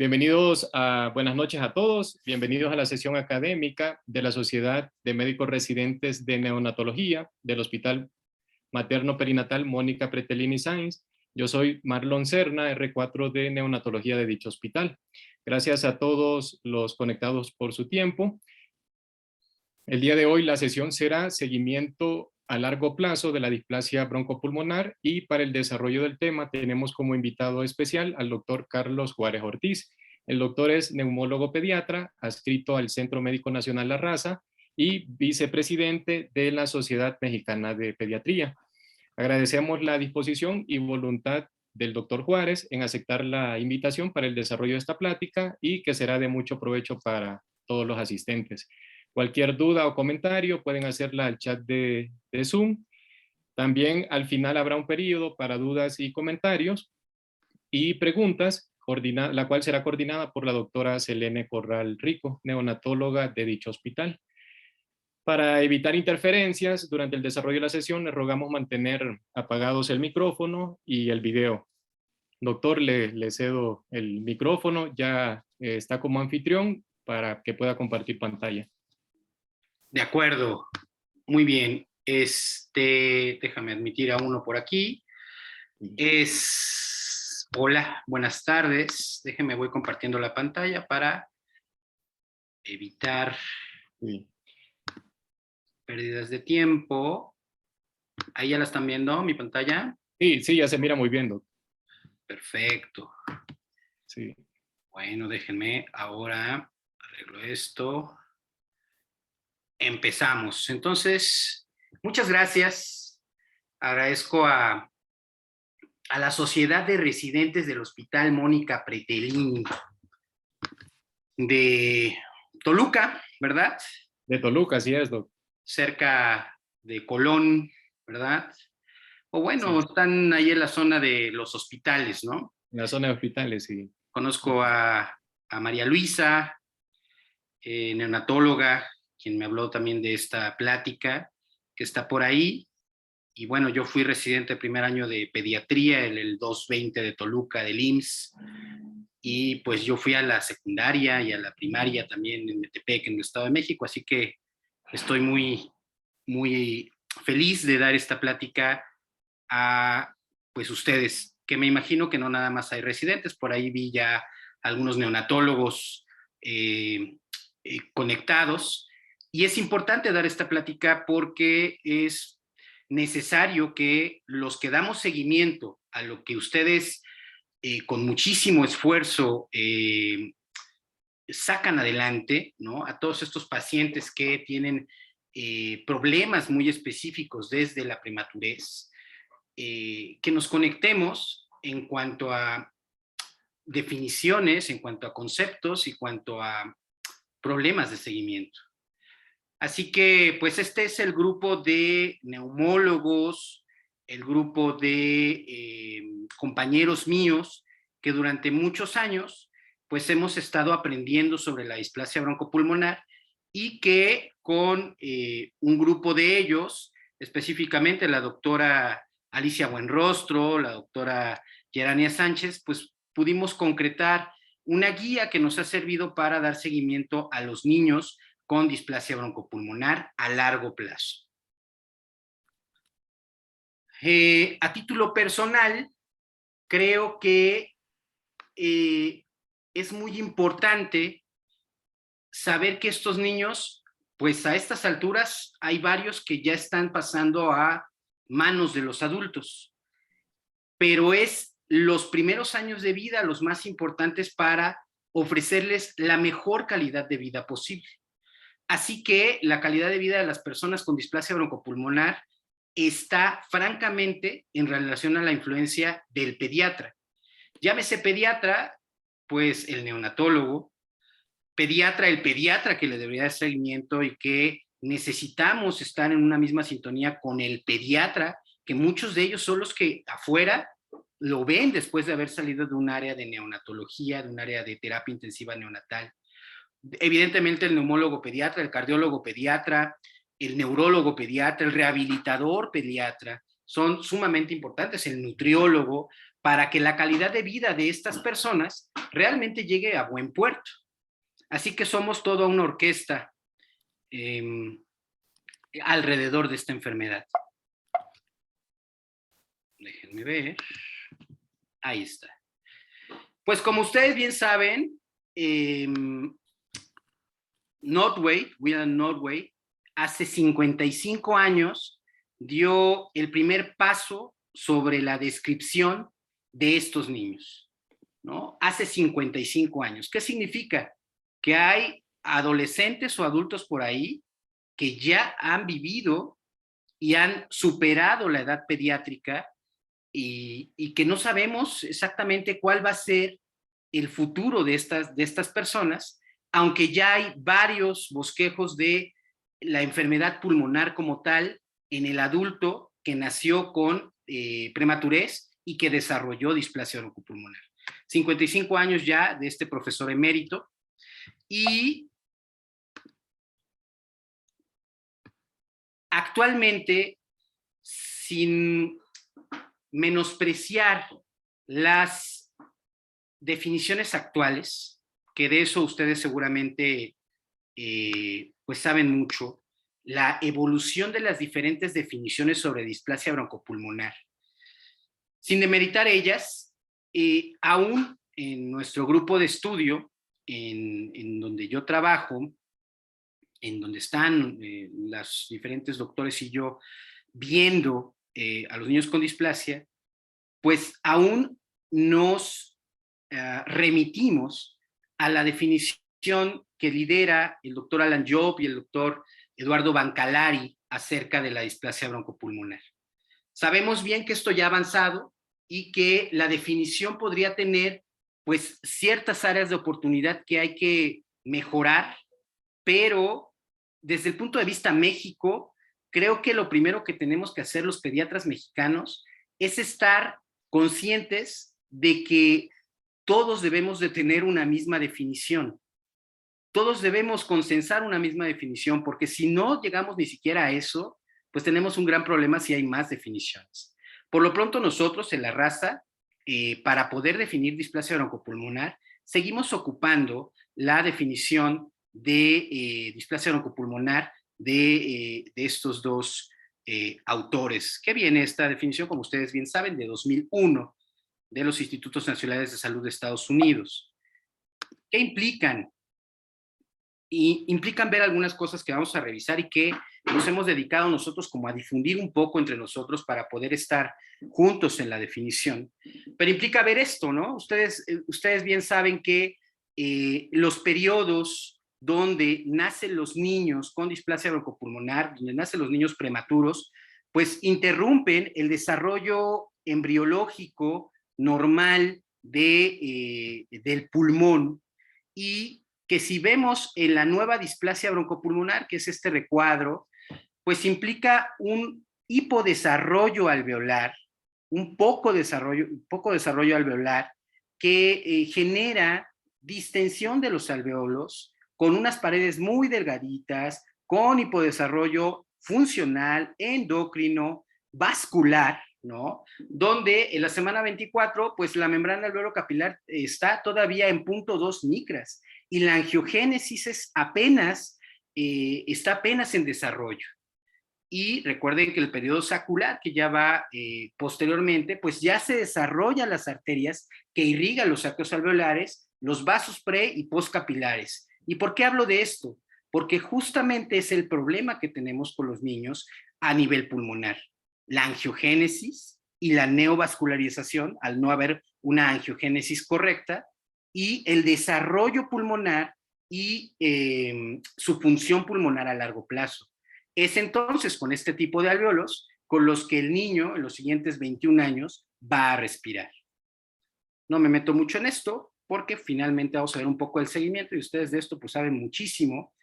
Bienvenidos buenas noches a todos, bienvenidos a la sesión académica de la Sociedad de Médicos Residentes de Neonatología del Hospital Materno Perinatal Mónica Pretelini Sáenz. Yo soy Marlon Serna, R4 de Neonatología de dicho hospital. Gracias a todos los conectados por su tiempo. El día de hoy la sesión será seguimiento a largo plazo de la displasia broncopulmonar, y para el desarrollo del tema tenemos como invitado especial al doctor Carlos Juárez Ortiz. El doctor es neumólogo pediatra, adscrito al Centro Médico Nacional La Raza y vicepresidente de la Sociedad Mexicana de Pediatría. Agradecemos la disposición y voluntad del doctor Juárez en aceptar la invitación para el desarrollo de esta plática, y que será de mucho provecho para todos los asistentes. Cualquier duda o comentario pueden hacerla al chat de Zoom. También al final habrá un periodo para dudas y comentarios y preguntas, la cual será coordinada por la doctora Selene Corral Rico, neonatóloga de dicho hospital. Para evitar interferencias durante el desarrollo de la sesión, les rogamos mantener apagados el micrófono y el video. Doctor, le cedo el micrófono, ya está como anfitrión para que pueda compartir pantalla. De acuerdo, muy bien. Déjame admitir a uno por aquí. Hola, buenas tardes. Déjenme, voy compartiendo la pantalla para evitar pérdidas de tiempo. ¿Ahí ya la están viendo, mi pantalla? Sí, ya se mira muy bien, doctor. Perfecto. Sí. Bueno, déjenme ahora arreglo esto. Empezamos. Entonces, muchas gracias. Agradezco a la Sociedad de Residentes del Hospital Mónica Pretelini de Toluca, ¿verdad? De Toluca, así es, doctor. Cerca de Colón, ¿verdad? O bueno, sí, están ahí en la zona de los hospitales, ¿no? En la zona de hospitales, sí. Conozco a María Luisa, neonatóloga, quien me habló también de esta plática, que está por ahí. Y bueno, yo fui residente de primer año de pediatría en el 220 de Toluca, del IMSS, y pues yo fui a la secundaria y a la primaria también en Metepec, en el Estado de México, así que estoy muy, muy feliz de dar esta plática a pues ustedes, que me imagino que no nada más hay residentes, por ahí vi ya algunos neonatólogos conectados, y es importante dar esta plática porque es necesario que los que damos seguimiento a lo que ustedes con muchísimo esfuerzo sacan adelante, ¿no? A todos estos pacientes que tienen problemas muy específicos desde la prematurez, que nos conectemos en cuanto a definiciones, en cuanto a conceptos y en cuanto a problemas de seguimiento. Así que, pues este es el grupo de neumólogos, el grupo de compañeros míos que durante muchos años, pues hemos estado aprendiendo sobre la displasia broncopulmonar, y que con un grupo de ellos, específicamente la doctora Alicia Buenrostro, la doctora Gerania Sánchez, pues pudimos concretar una guía que nos ha servido para dar seguimiento a los niños con displasia broncopulmonar a largo plazo. A título personal, creo que es muy importante saber que estos niños, pues a estas alturas hay varios que ya están pasando a manos de los adultos, pero es los primeros años de vida los más importantes para ofrecerles la mejor calidad de vida posible. Así que la calidad de vida de las personas con displasia broncopulmonar está francamente en relación a la influencia del pediatra. Llámese pediatra, pues el neonatólogo, pediatra, el pediatra que le debería dar seguimiento, y que necesitamos estar en una misma sintonía con el pediatra, que muchos de ellos son los que afuera lo ven después de haber salido de un área de neonatología, de un área de terapia intensiva neonatal. Evidentemente el neumólogo pediatra, el cardiólogo pediatra, el neurólogo pediatra, el rehabilitador pediatra, son sumamente importantes, el nutriólogo, para que la calidad de vida de estas personas realmente llegue a buen puerto. Así que somos toda una orquesta alrededor de esta enfermedad. Déjenme ver. Ahí está. Pues como ustedes bien saben, Norway, hace 55 años dio el primer paso sobre la descripción de estos niños, ¿no? Hace 55 años. ¿Qué significa? Que hay adolescentes o adultos por ahí que ya han vivido y han superado la edad pediátrica y que no sabemos exactamente cuál va a ser el futuro de estas personas, aunque ya hay varios bosquejos de la enfermedad pulmonar como tal en el adulto que nació con prematurez y que desarrolló displasia broncopulmonar. 55 años ya de este profesor emérito y actualmente, sin menospreciar las definiciones actuales, que de eso ustedes seguramente pues saben mucho, la evolución de las diferentes definiciones sobre displasia broncopulmonar. Sin demeritar ellas, aún en nuestro grupo de estudio, en donde yo trabajo, en donde están los diferentes doctores y yo viendo a los niños con displasia, pues aún nos remitimos a la definición que lidera el doctor Alan Job y el doctor Eduardo Bancalari acerca de la displasia broncopulmonar. Sabemos bien que esto ya ha avanzado y que la definición podría tener pues ciertas áreas de oportunidad que hay que mejorar, pero desde el punto de vista México, creo que lo primero que tenemos que hacer los pediatras mexicanos es estar conscientes de que todos debemos de tener una misma definición. Todos debemos consensar una misma definición, porque si no llegamos ni siquiera a eso, pues tenemos un gran problema si hay más definiciones. Por lo pronto nosotros en la raza, para poder definir displasia broncopulmonar, seguimos ocupando la definición de displasia broncopulmonar de estos dos autores. ¿Qué viene esta definición? Como ustedes bien saben, de 2001, de los Institutos Nacionales de Salud de Estados Unidos. ¿Qué implican? Y implican ver algunas cosas que vamos a revisar y que nos hemos dedicado nosotros como a difundir un poco entre nosotros para poder estar juntos en la definición. Pero implica ver esto, ¿no? Ustedes bien saben que los periodos donde nacen los niños con displasia broncopulmonar, donde nacen los niños prematuros, pues interrumpen el desarrollo embriológico normal del pulmón y que si vemos en la nueva displasia broncopulmonar, que es este recuadro, pues implica un hipodesarrollo alveolar, un poco desarrollo alveolar, que genera distensión de los alveolos, con unas paredes muy delgaditas, con hipodesarrollo funcional, endocrino, vascular, ¿no? Donde en la semana 24, pues la membrana alveolo capilar está todavía en 0.2 micras y la angiogénesis está apenas en desarrollo. Y recuerden que el periodo sacular, que ya va posteriormente, pues ya se desarrollan las arterias que irrigan los saqueos alveolares, los vasos pre y postcapilares. ¿Y por qué hablo de esto? Porque justamente es el problema que tenemos con los niños a nivel pulmonar. La angiogénesis y la neovascularización, al no haber una angiogénesis correcta, y el desarrollo pulmonar y su función pulmonar a largo plazo. Es entonces con este tipo de alveolos con los que el niño en los siguientes 21 años va a respirar. No me meto mucho en esto porque finalmente vamos a ver un poco el seguimiento y ustedes de esto pues saben muchísimo.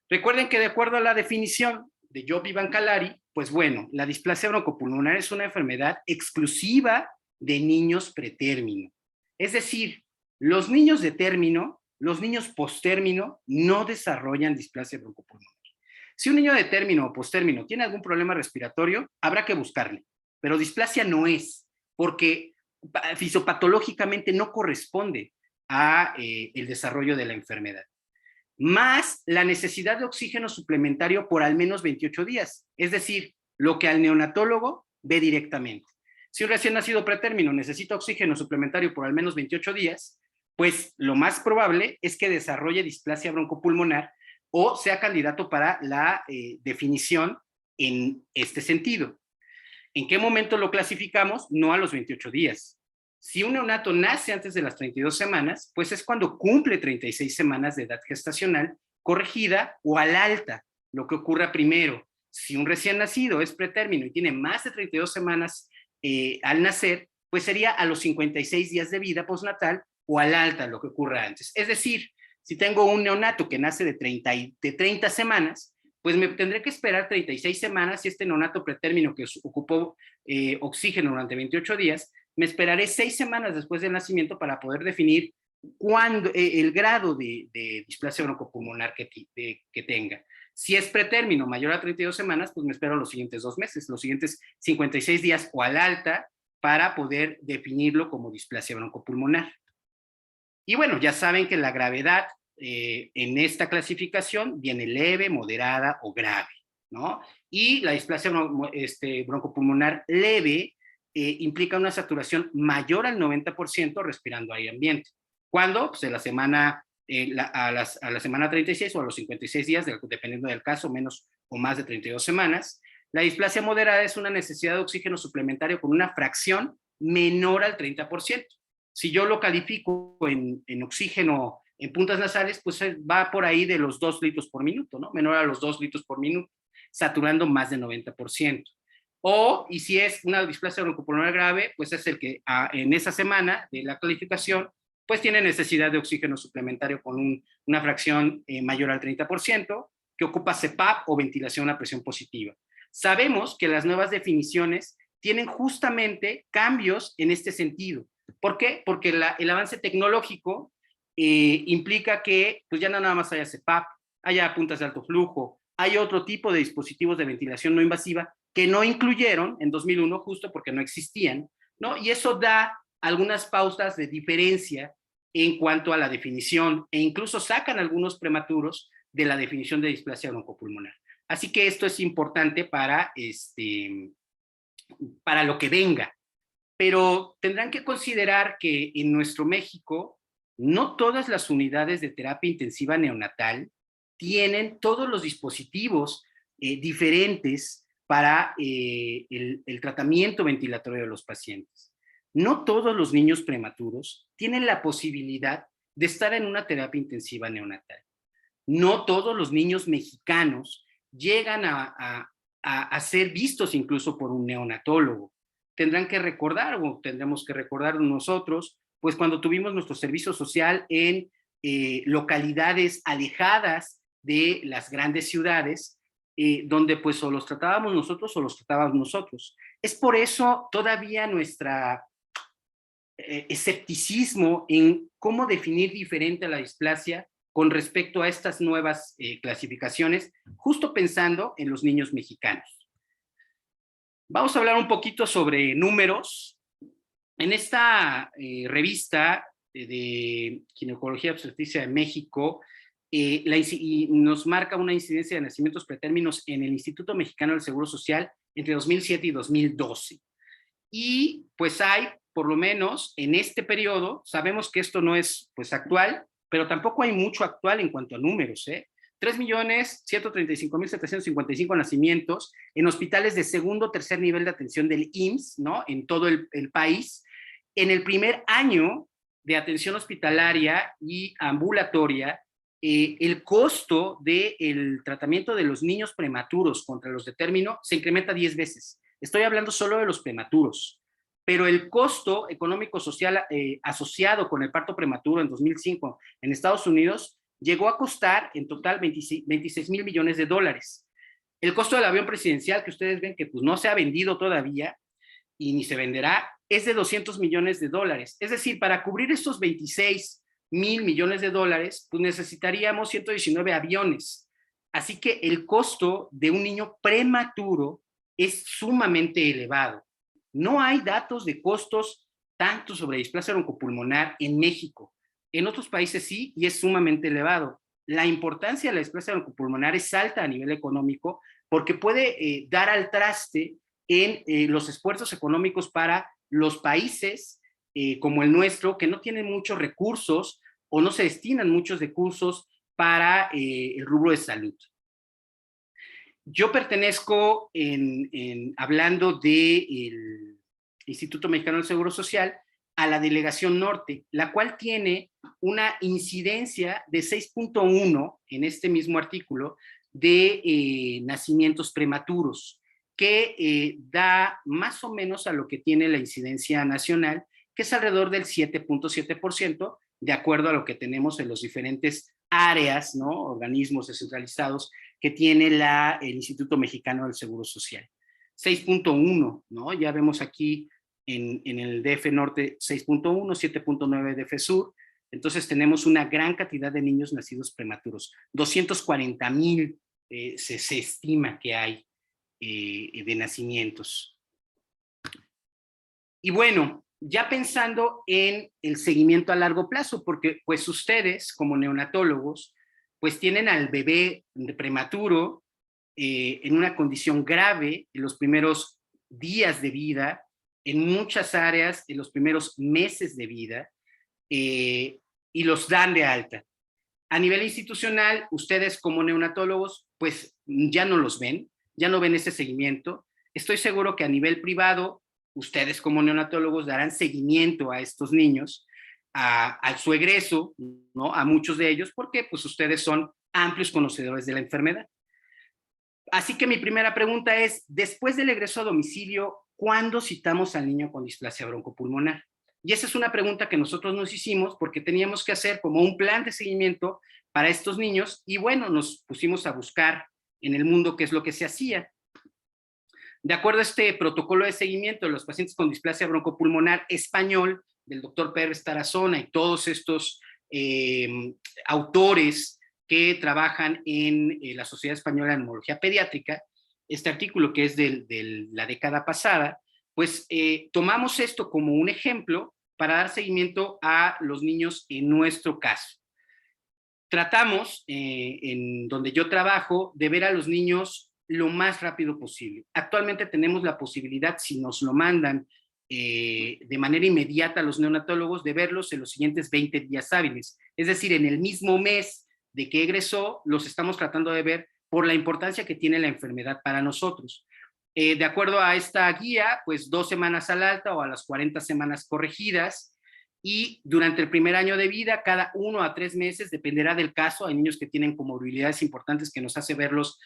Recuerden que de acuerdo a la definición de Job y Bancalari, pues bueno, la displasia broncopulmonar es una enfermedad exclusiva de niños pretérmino. Es decir, los niños de término, los niños postérmino no desarrollan displasia broncopulmonar. Si un niño de término o postérmino tiene algún problema respiratorio, habrá que buscarle, pero displasia no es, porque fisiopatológicamente no corresponde a el desarrollo de la enfermedad, más la necesidad de oxígeno suplementario por al menos 28 días, es decir, lo que al neonatólogo ve directamente. Si un recién nacido pretérmino necesita oxígeno suplementario por al menos 28 días, pues lo más probable es que desarrolle displasia broncopulmonar o sea candidato para la definición en este sentido. ¿En qué momento lo clasificamos? No a los 28 días. Si un neonato nace antes de las 32 semanas, pues es cuando cumple 36 semanas de edad gestacional corregida o al alta, lo que ocurra primero. Si un recién nacido es pretérmino y tiene más de 32 semanas al nacer, pues sería a los 56 días de vida postnatal o al alta, lo que ocurra antes. Es decir, si tengo un neonato que nace de 30 semanas, pues me tendré que esperar 36 semanas si este neonato pretérmino que ocupó oxígeno durante 28 días, me esperaré 6 semanas después del nacimiento para poder definir el grado de displasia broncopulmonar que tenga. Si es pretérmino mayor a 32 semanas, pues me espero los siguientes 2 meses, los siguientes 56 días o al alta para poder definirlo como displasia broncopulmonar. Y bueno, ya saben que la gravedad en esta clasificación viene leve, moderada o grave, ¿no? Y la displasia broncopulmonar leve implica una saturación mayor al 90% respirando aire ambiente. ¿Cuándo? Pues en la semana, a la semana 36 o a los 56 días, dependiendo del caso, menos o más de 32 semanas. La displasia moderada es una necesidad de oxígeno suplementario con una fracción menor al 30%. Si yo lo califico en oxígeno en puntas nasales, pues va por ahí de los 2 litros por minuto, ¿no? Menor a los 2 litros por minuto, saturando más del 90%. Y si es una displasia broncopulmonar grave, pues es el que en esa semana de la calificación, pues tiene necesidad de oxígeno suplementario con una fracción mayor al 30%, que ocupa CPAP o ventilación a presión positiva. Sabemos que las nuevas definiciones tienen justamente cambios en este sentido. ¿Por qué? Porque el avance tecnológico implica que pues ya no nada más haya CPAP, haya puntas de alto flujo, hay otro tipo de dispositivos de ventilación no invasiva que no incluyeron en 2001 justo porque no existían, ¿no? Y eso da algunas pautas de diferencia en cuanto a la definición e incluso sacan algunos prematuros de la definición de displasia broncopulmonar. Así que esto es importante para lo que venga. Pero tendrán que considerar que en nuestro México no todas las unidades de terapia intensiva neonatal tienen todos los dispositivos diferentes para el tratamiento ventilatorio de los pacientes. No todos los niños prematuros tienen la posibilidad de estar en una terapia intensiva neonatal. No todos los niños mexicanos llegan a ser vistos incluso por un neonatólogo. Tendrán que recordar, o tendremos que recordar nosotros, pues cuando tuvimos nuestro servicio social en localidades alejadas de las grandes ciudades, donde pues o los tratábamos nosotros o los tratábamos nosotros. Es por eso todavía nuestra escepticismo en cómo definir diferente la displasia con respecto a estas nuevas clasificaciones, justo pensando en los niños mexicanos. Vamos a hablar un poquito sobre números. En esta revista de Ginecología y Obstetricia de México, nos marca una incidencia de nacimientos pretérminos en el Instituto Mexicano del Seguro Social entre 2007 y 2012. Y pues hay, por lo menos en este periodo, sabemos que esto no es pues actual, pero tampoco hay mucho actual en cuanto a números, 3.135.755 nacimientos en hospitales de segundo o tercer nivel de atención del IMSS, ¿no? En todo el país. En el primer año de atención hospitalaria y ambulatoria, el costo del tratamiento de los niños prematuros contra los de término se incrementa 10 veces. Estoy hablando solo de los prematuros, pero el costo económico-social asociado con el parto prematuro en 2005 en Estados Unidos llegó a costar en total 26 mil millones de dólares. El costo del avión presidencial, que ustedes ven que pues, no se ha vendido todavía y ni se venderá, es de 200 millones de dólares. Es decir, para cubrir estos 26 mil millones de dólares, pues necesitaríamos 119 aviones. Así que el costo de un niño prematuro es sumamente elevado. No hay datos de costos tanto sobre displasia broncopulmonar en México. En otros países sí, y es sumamente elevado. La importancia de la displasia broncopulmonar es alta a nivel económico porque puede dar al traste en los esfuerzos económicos para los países como el nuestro, que no tienen muchos recursos o no se destinan muchos recursos para el rubro de salud. Yo pertenezco, hablando del Instituto Mexicano del Seguro Social, a la Delegación Norte, la cual tiene una incidencia de 6.1 en este mismo artículo de nacimientos prematuros, que da más o menos a lo que tiene la incidencia nacional, que es alrededor del 7.7%, de acuerdo a lo que tenemos en los diferentes áreas, ¿no? Organismos descentralizados que tiene el Instituto Mexicano del Seguro Social. 6.1, ¿no? Ya vemos aquí en el DF Norte 6.1, 7.9 DF Sur. Entonces tenemos una gran cantidad de niños nacidos prematuros. 240,000 se estima que hay de nacimientos. Y bueno, ya pensando en el seguimiento a largo plazo, porque pues ustedes como neonatólogos pues tienen al bebé prematuro en una condición grave en los primeros días de vida, en muchas áreas en los primeros meses de vida, y los dan de alta. A nivel institucional, ustedes como neonatólogos, pues ya no los ven, ya no ven ese seguimiento. Estoy seguro que a nivel privado, ustedes como neonatólogos darán seguimiento a estos niños, a su egreso, ¿no? A muchos de ellos, porque pues ustedes son amplios conocedores de la enfermedad. Así que mi primera pregunta es, después del egreso a domicilio, ¿cuándo citamos al niño con displasia broncopulmonar? Y esa es una pregunta que nosotros nos hicimos porque teníamos que hacer como un plan de seguimiento para estos niños y bueno, nos pusimos a buscar en el mundo qué es lo que se hacía. De acuerdo a este protocolo de seguimiento de los pacientes con displasia broncopulmonar español, del doctor Pérez Tarazona y todos estos autores que trabajan en la Sociedad Española de Neumología Pediátrica, este artículo que es de la década pasada, pues tomamos esto como un ejemplo para dar seguimiento a los niños en nuestro caso. Tratamos, en donde yo trabajo, de ver a los niños lo más rápido posible. Actualmente tenemos la posibilidad, si nos lo mandan de manera inmediata a los neonatólogos, de verlos en los siguientes 20 días hábiles. Es decir, en el mismo mes de que egresó, los estamos tratando de ver por la importancia que tiene la enfermedad para nosotros. De acuerdo a esta guía, pues 2 semanas al alta o a las 40 semanas corregidas, y durante el primer año de vida, cada 1 a 3 meses, dependerá del caso. Hay niños que tienen comorbilidades importantes que nos hace verlos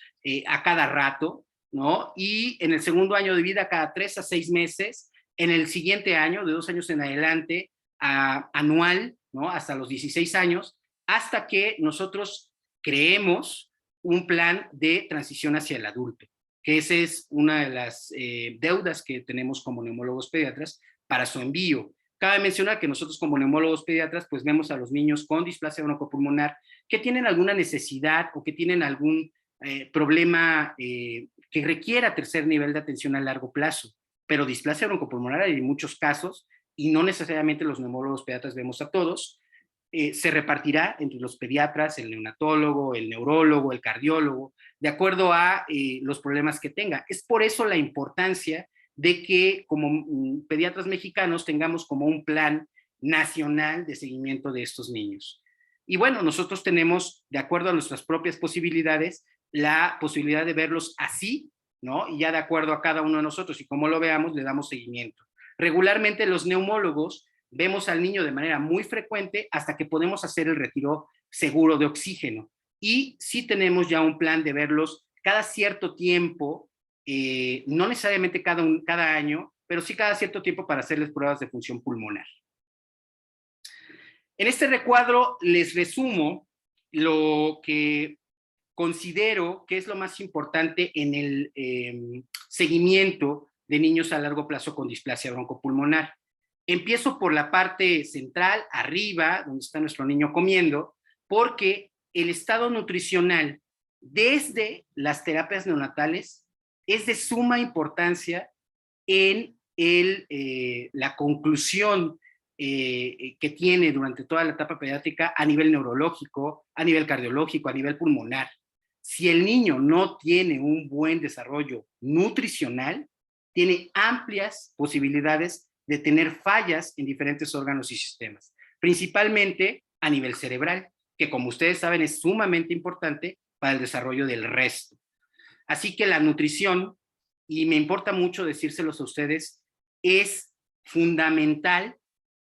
a cada rato, ¿no? Y en el segundo año de vida, cada 3 a 6 meses. En el siguiente año, de 2 años en adelante, anual, ¿no? Hasta los 16 años, hasta que nosotros creemos un plan de transición hacia el adulto, que esa es una de las deudas que tenemos como neumólogos pediatras para su envío. Cabe mencionar que nosotros como neumólogos pediatras pues vemos a los niños con displasia broncopulmonar que tienen alguna necesidad o que tienen algún problema que requiera tercer nivel de atención a largo plazo, pero displasia broncopulmonar hay en muchos casos y no necesariamente los neumólogos pediatras vemos a todos. Se repartirá entre los pediatras, el neonatólogo, el neurólogo, el cardiólogo, de acuerdo a los problemas que tenga. Es por eso la importancia de que como pediatras mexicanos tengamos como un plan nacional de seguimiento de estos niños. Y bueno, nosotros tenemos, de acuerdo a nuestras propias posibilidades, la posibilidad de verlos así, ¿no? Y ya de acuerdo a cada uno de nosotros y como lo veamos, le damos seguimiento. Regularmente los neumólogos vemos al niño de manera muy frecuente hasta que podemos hacer el retiro seguro de oxígeno. Y sí tenemos ya un plan de verlos cada cierto tiempo, no necesariamente cada año, pero sí cada cierto tiempo para hacerles pruebas de función pulmonar. En este recuadro les resumo lo que considero que es lo más importante en el seguimiento de niños a largo plazo con displasia broncopulmonar. Empiezo por la parte central, arriba, donde está nuestro niño comiendo, porque el estado nutricional desde las terapias neonatales es de suma importancia en la conclusión que tiene durante toda la etapa pediátrica a nivel neurológico, a nivel cardiológico, a nivel pulmonar. Si el niño no tiene un buen desarrollo nutricional, tiene amplias posibilidades de tener fallas en diferentes órganos y sistemas, principalmente a nivel cerebral, que como ustedes saben es sumamente importante para el desarrollo del resto. Así que la nutrición, y me importa mucho decírselos a ustedes, es fundamental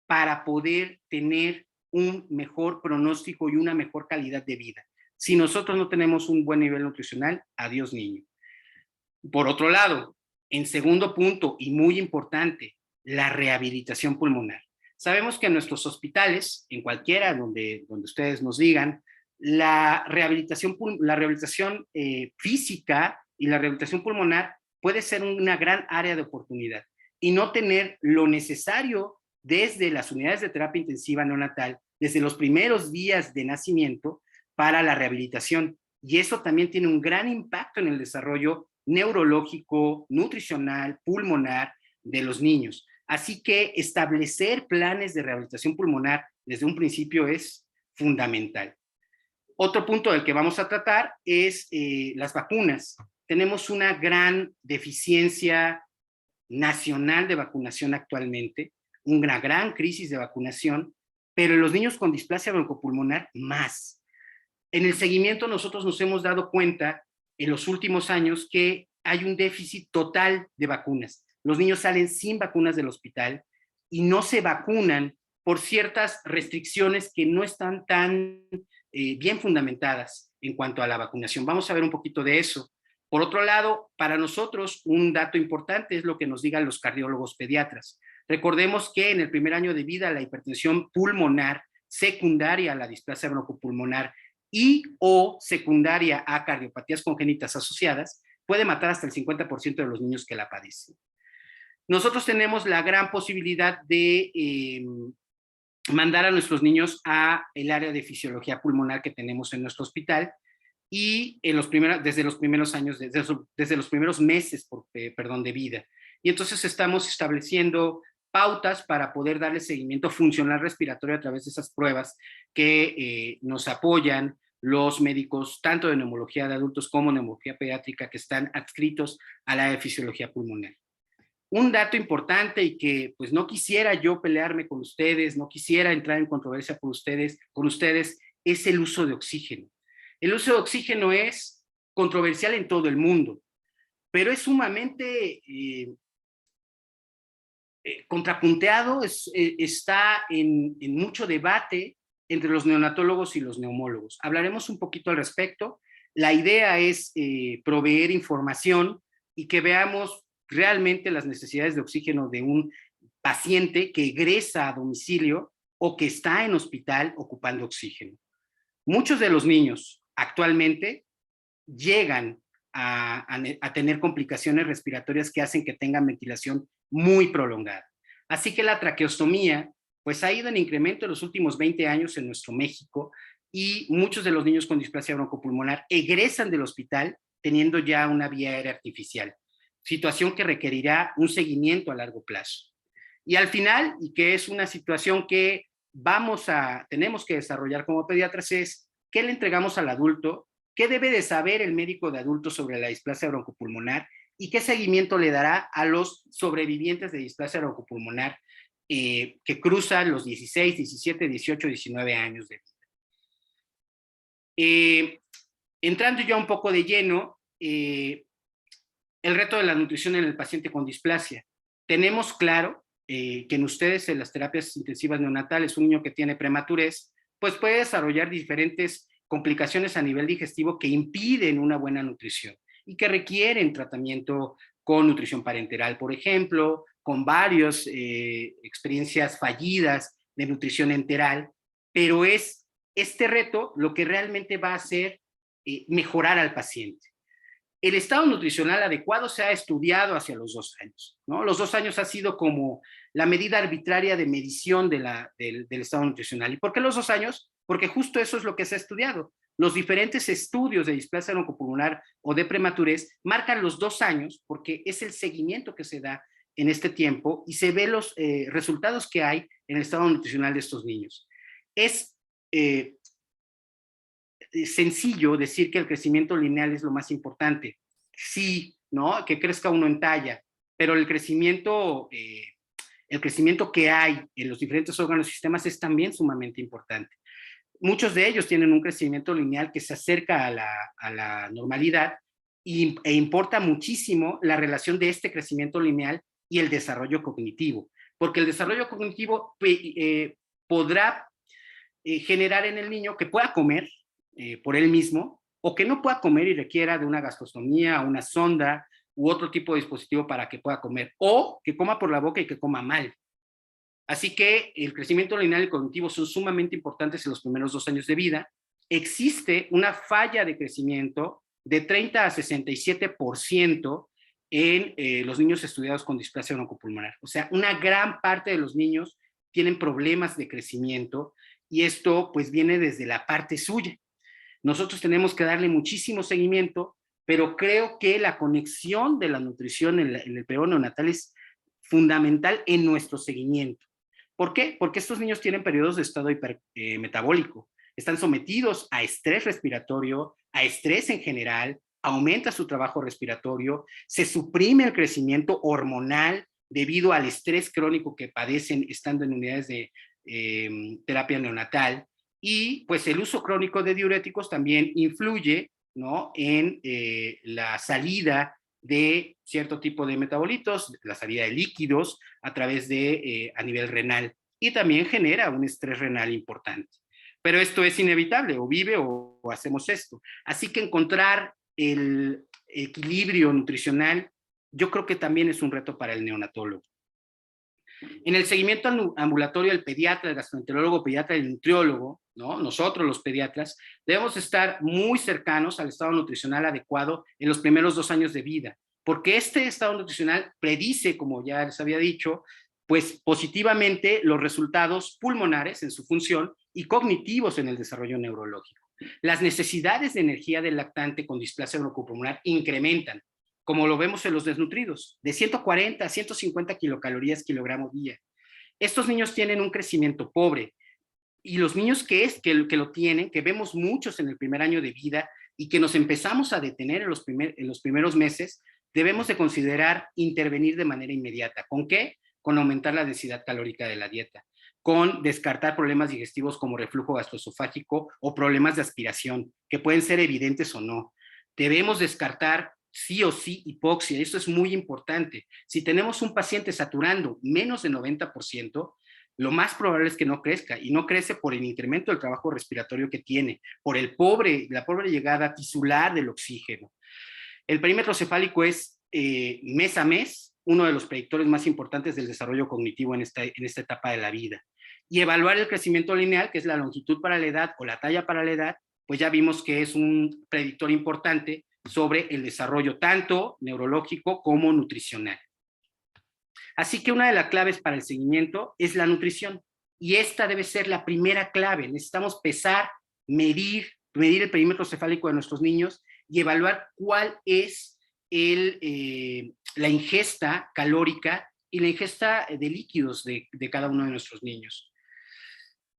para poder tener un mejor pronóstico y una mejor calidad de vida. Si nosotros no tenemos un buen nivel nutricional, adiós niño. Por otro lado, en segundo punto y muy importante, la rehabilitación pulmonar. Sabemos que en nuestros hospitales, en cualquiera donde ustedes nos digan, la rehabilitación física y la rehabilitación pulmonar puede ser una gran área de oportunidad y no tener lo necesario desde las unidades de terapia intensiva neonatal, desde los primeros días de nacimiento para la rehabilitación. Y eso también tiene un gran impacto en el desarrollo neurológico, nutricional, pulmonar de los niños. Así que establecer planes de rehabilitación pulmonar desde un principio es fundamental. Otro punto del que vamos a tratar es las vacunas. Tenemos una gran deficiencia nacional de vacunación actualmente, una gran crisis de vacunación, pero en los niños con displasia broncopulmonar más. En el seguimiento nosotros nos hemos dado cuenta en los últimos años que hay un déficit total de vacunas. Los niños salen sin vacunas del hospital y no se vacunan por ciertas restricciones que no están tan bien fundamentadas en cuanto a la vacunación. Vamos a ver un poquito de eso. Por otro lado, para nosotros un dato importante es lo que nos digan los cardiólogos pediatras. Recordemos que en el primer año de vida la hipertensión pulmonar secundaria a la displasia broncopulmonar y o secundaria a cardiopatías congénitas asociadas puede matar hasta el 50% de los niños que la padecen. Nosotros tenemos la gran posibilidad de mandar a nuestros niños a el área de fisiología pulmonar que tenemos en nuestro hospital y desde los primeros años, desde los primeros meses de vida. Y entonces estamos estableciendo pautas para poder darle seguimiento funcional respiratorio a través de esas pruebas que nos apoyan los médicos, tanto de neumología de adultos como neumología pediátrica, que están adscritos a la de fisiología pulmonar. Un dato importante y que pues no quisiera yo pelearme con ustedes, no quisiera entrar en controversia con ustedes, es el uso de oxígeno. El uso de oxígeno es controversial en todo el mundo, pero es sumamente contrapunteado, está en mucho debate entre los neonatólogos y los neumólogos. Hablaremos un poquito al respecto. La idea es proveer información y que veamos realmente las necesidades de oxígeno de un paciente que egresa a domicilio o que está en hospital ocupando oxígeno. Muchos de los niños actualmente llegan a tener complicaciones respiratorias que hacen que tengan ventilación muy prolongada. Así que la traqueostomía pues ha ido en incremento en los últimos 20 años en nuestro México y muchos de los niños con displasia broncopulmonar egresan del hospital teniendo ya una vía aérea artificial, situación que requerirá un seguimiento a largo plazo. Y al final, y que es una situación que tenemos que desarrollar como pediatras, es ¿qué le entregamos al adulto? ¿Qué debe de saber el médico de adulto sobre la displasia broncopulmonar? ¿Y qué seguimiento le dará a los sobrevivientes de displasia broncopulmonar que cruzan los 16, 17, 18, 19 años de vida? Entrando ya un poco de lleno, el reto de la nutrición en el paciente con displasia. Tenemos claro que en ustedes, en las terapias intensivas neonatales, un niño que tiene prematurez, pues puede desarrollar diferentes complicaciones a nivel digestivo que impiden una buena nutrición y que requieren tratamiento con nutrición parenteral, por ejemplo, con varias experiencias fallidas de nutrición enteral, pero es este reto lo que realmente va a hacer mejorar al paciente. El estado nutricional adecuado se ha estudiado hacia los 2 años, ¿no? Los 2 años ha sido como la medida arbitraria de medición del estado nutricional. ¿Y por qué los 2 años? Porque justo eso es lo que se ha estudiado. Los diferentes estudios de displasia broncopulmonar o de prematurez marcan los 2 años porque es el seguimiento que se da en este tiempo y se ve los resultados que hay en el estado nutricional de estos niños. Es sencillo decir que el crecimiento lineal es lo más importante. Sí, ¿no? Que crezca uno en talla, pero el crecimiento que hay en los diferentes órganos y sistemas es también sumamente importante. Muchos de ellos tienen un crecimiento lineal que se acerca a la normalidad e importa muchísimo la relación de este crecimiento lineal y el desarrollo cognitivo, porque el desarrollo cognitivo podrá generar en el niño que pueda comer por él mismo o que no pueda comer y requiera de una gastrostomía, una sonda u otro tipo de dispositivo para que pueda comer, o que coma por la boca y que coma mal. Así que el crecimiento lineal y cognitivo son sumamente importantes en los primeros 2 años de vida. Existe una falla de crecimiento de 30 a 67% en los niños estudiados con displasia broncopulmonar. O sea, una gran parte de los niños tienen problemas de crecimiento y esto pues viene desde la parte suya. Nosotros tenemos que darle muchísimo seguimiento, pero creo que la conexión de la nutrición en el periodo neonatal es fundamental en nuestro seguimiento. ¿Por qué? Porque estos niños tienen periodos de estado metabólico, están sometidos a estrés respiratorio, a estrés en general, aumenta su trabajo respiratorio, se suprime el crecimiento hormonal debido al estrés crónico que padecen estando en unidades de terapia neonatal, y pues el uso crónico de diuréticos también influye, ¿no?, en la salida de cierto tipo de metabolitos, la salida de líquidos a través de, a nivel renal, y también genera un estrés renal importante. Pero esto es inevitable, o vive o hacemos esto. Así que encontrar el equilibrio nutricional, yo creo que también es un reto para el neonatólogo. En el seguimiento ambulatorio, el pediatra, el gastroenterólogo, pediatra y el nutriólogo, ¿no?, nosotros los pediatras, debemos estar muy cercanos al estado nutricional adecuado en los primeros 2 años de vida, porque este estado nutricional predice, como ya les había dicho, pues positivamente los resultados pulmonares en su función y cognitivos en el desarrollo neurológico. Las necesidades de energía del lactante con displasia broncopulmonar incrementan, como lo vemos en los desnutridos, de 140 a 150 kilocalorías kilogramo día. Estos niños tienen un crecimiento pobre, y los niños que lo tienen, que vemos muchos en el primer año de vida y que nos empezamos a detener en los primeros meses, debemos de considerar intervenir de manera inmediata. ¿Con qué? Con aumentar la densidad calórica de la dieta, con descartar problemas digestivos como reflujo gastroesofágico o problemas de aspiración, que pueden ser evidentes o no. Debemos descartar sí o sí hipoxia, esto es muy importante. Si tenemos un paciente saturando menos de 90%, lo más probable es que no crezca, y no crece por el incremento del trabajo respiratorio que tiene, por la pobre llegada tisular del oxígeno. El perímetro cefálico es mes a mes uno de los predictores más importantes del desarrollo cognitivo en esta etapa de la vida. Y evaluar el crecimiento lineal, que es la longitud para la edad o la talla para la edad, pues ya vimos que es un predictor importante sobre el desarrollo tanto neurológico como nutricional. Así que una de las claves para el seguimiento es la nutrición, y esta debe ser la primera clave. Necesitamos pesar, medir el perímetro cefálico de nuestros niños y evaluar cuál es la ingesta calórica y la ingesta de líquidos de cada uno de nuestros niños.